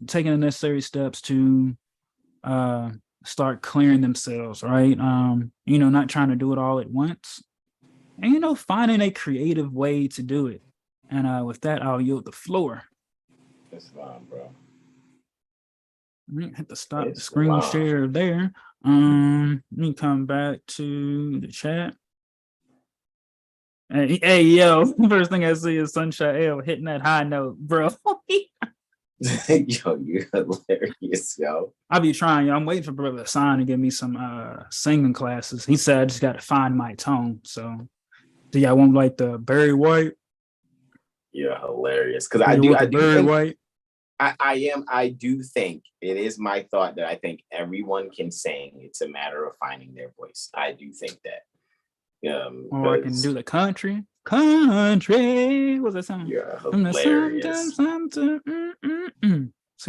[SPEAKER 1] taking the necessary steps to start clearing themselves, right? Not trying to do it all at once, and finding a creative way to do it. And with that, I'll yield the floor.
[SPEAKER 2] That's fine, bro.
[SPEAKER 1] Hit the stop the screen share there. Let me come back to the chat. Hey, yo, first thing I see is Sunshine L hitting that high note, bro.
[SPEAKER 2] Yo, you're hilarious, yo.
[SPEAKER 1] I'll be trying, yo. I'm waiting for Brother Sign to give me some singing classes. He said I just got to find my tone. So, do y'all want like the Barry White?
[SPEAKER 2] You're hilarious. Because I do think
[SPEAKER 1] White.
[SPEAKER 2] I do think it is my thought that I think everyone can sing. It's a matter of finding their voice. I do think that.
[SPEAKER 1] Or I can do the country. What's that song?
[SPEAKER 2] You're hilarious.
[SPEAKER 1] See,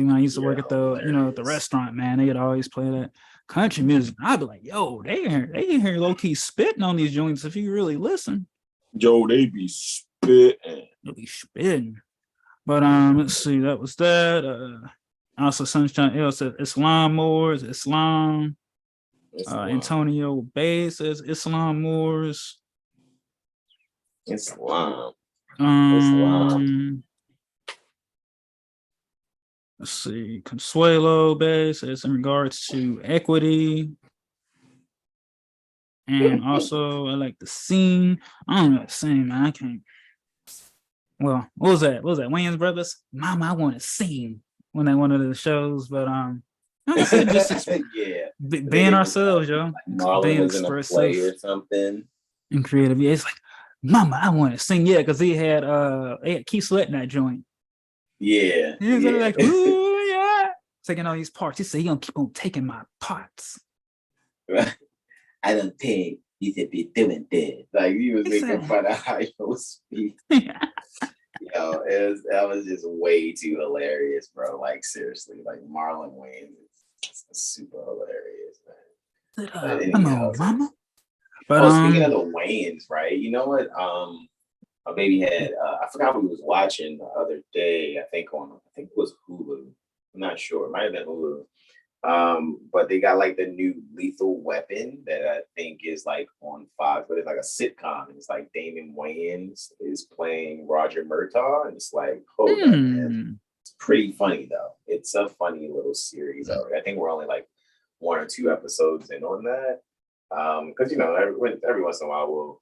[SPEAKER 1] when I used to work at the restaurant, man, they'd always play that country music. I'd be like, yo, they hear low key spitting on these joints if you really listen.
[SPEAKER 2] Yo, they be spitting.
[SPEAKER 1] They be spitting. But let's see, that was that. Also, Sunshine L said Islam Moors, Islam. Antonio Bay says Islam Moors.
[SPEAKER 2] Islam.
[SPEAKER 1] Let's see. Consuelo Bay says in regards to equity. And also, I like the scene. I don't know the scene, man. I can't. Well, what was that? What was that? Wayans Brothers? Mama, I want to sing when they wanted the shows, but like I said, just
[SPEAKER 2] yeah,
[SPEAKER 1] being ourselves, yo.
[SPEAKER 2] Like Marlon
[SPEAKER 1] being
[SPEAKER 2] was in a play or something.
[SPEAKER 1] And creative. Yeah, it's like, Mama, I want to sing. Yeah, because he had Keith Sweat in that joint.
[SPEAKER 2] Yeah.
[SPEAKER 1] He was like, ooh, yeah. Taking all these parts. He said, he gonna keep on taking my parts.
[SPEAKER 2] I don't think he should be doing this. Like he was making fun of how he was speaking. Yo, that was just way too hilarious, bro. Like seriously, like Marlon Wayans is super hilarious, man.
[SPEAKER 1] Come on, Mama.
[SPEAKER 2] But speaking of the Wayans, right? You know what? My baby had I forgot what we was watching the other day. I think it was Hulu. I'm not sure. It might have been Hulu. But they got like the new Lethal Weapon that I think is like on Fox, but it's like a sitcom. And it's like Damon Wayans is playing Roger Murtaugh, and it's like, hold up, man. It's pretty funny though. It's a funny little series already. I think we're only like 1 or 2 episodes in on that. Because every once in a while we'll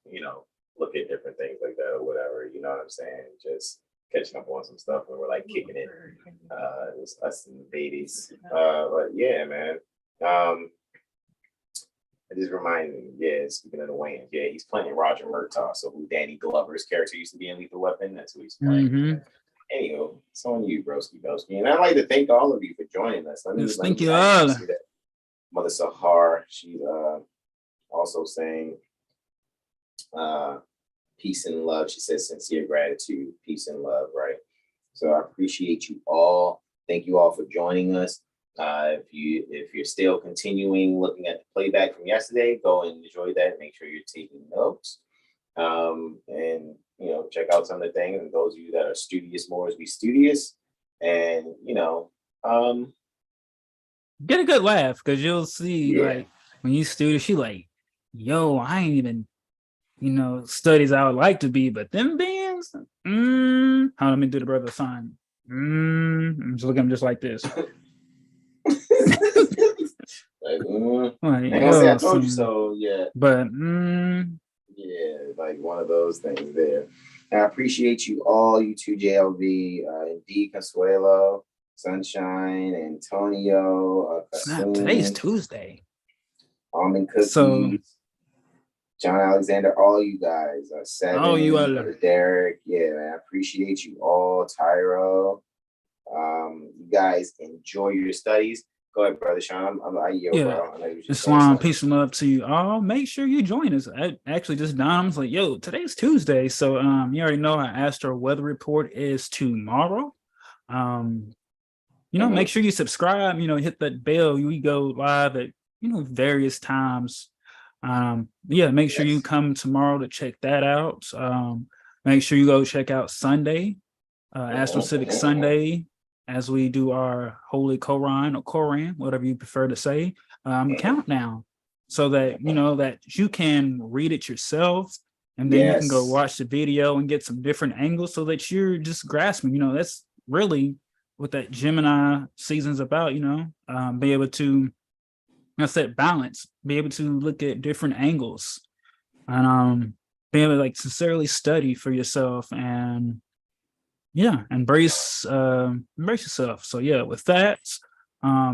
[SPEAKER 2] look at different things like that or whatever. You know what I'm saying? Just catching up on some stuff when we're like kicking it. It's us and the babies. But yeah, man. It just reminded me, speaking of the Wayans, he's playing Roger Murtaugh. So who Danny Glover's character used to be in Lethal Weapon, that's who he's playing. Mm-hmm. Anywho, it's on you, broski. And I'd like to thank all of you for joining us.
[SPEAKER 1] Thank you all.
[SPEAKER 2] Mother Sahar, she's also saying peace and love. She says sincere gratitude, peace and love, right? So I appreciate you all. Thank you all for joining us. If you're still continuing looking at the playback from yesterday, go and enjoy that. Make sure you're taking notes. And check out some of the things. And those of you that are studious, Moors, be studious. And
[SPEAKER 1] get a good laugh, because you'll see like when you studious, she like, yo, I ain't even studies I would like to be, but them beings, how let me do the brother sign. I'm just looking just like this.
[SPEAKER 2] I told you so, yeah.
[SPEAKER 1] But
[SPEAKER 2] like one of those things there. And I appreciate you all, you two, JLV, D Consuelo, Sunshine, Antonio,
[SPEAKER 1] today's Tuesday.
[SPEAKER 2] Almond Cookies. John Alexander, all you guys, Seven,
[SPEAKER 1] you are
[SPEAKER 2] Derek, man, I appreciate you all, Tyro. You guys enjoy your studies. Go ahead, brother Sean. Bro.
[SPEAKER 1] Islam, peace and love to you all. Make sure you join us. I actually just I was like, yo, today's Tuesday, so you already know our Astro Weather Report is tomorrow. Make sure you subscribe. Hit that bell. We go live at various times. Make sure you come tomorrow to check that out. Make sure you go check out Sunday, AstroCivics Sunday, as we do our Holy Quran or Quran, whatever you prefer to say, countdown, so that that you can read it yourself, and then you can go watch the video and get some different angles, so that you're just grasping. That's really what that Gemini season's about. Be able to set balance, be able to look at different angles, and be able to sincerely study for yourself, and embrace yourself. So with that,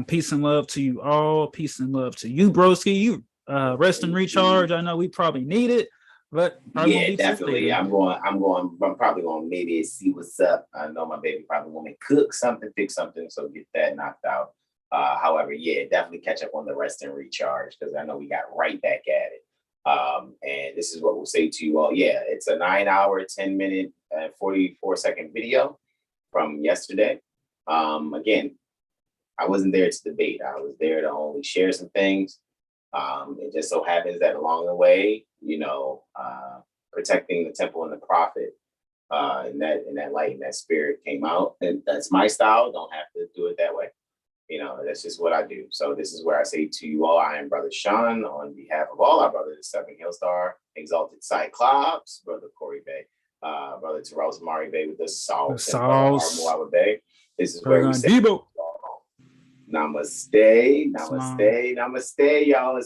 [SPEAKER 1] peace and love to you all. Peace and love to you, broski. You rest and recharge. I know we probably need it, but
[SPEAKER 2] definitely. I'm probably going to maybe see what's up. I know my baby probably want me to cook something, fix something, so get that knocked out. However, definitely catch up on the rest and recharge, because I know we got right back at it. And this is what we'll say to you all. It's a 9-hour, 10-minute, 44-second video from yesterday. Again, I wasn't there to debate. I was there to only share some things. It just so happens that along the way, protecting the temple and the prophet, and that light and that spirit came out. And that's my style. Don't have to do it that way. That's just what I do. So this is where I say to you all, I am Brother Sean, on behalf of all our brothers, Seven Hill Star, Exalted Cyclops, Brother Corey Bay, Brother Terrell Samari Bay with the Salt, and Brother Armoa Bay. This is where we say, namaste, namaste, namaste, y'all.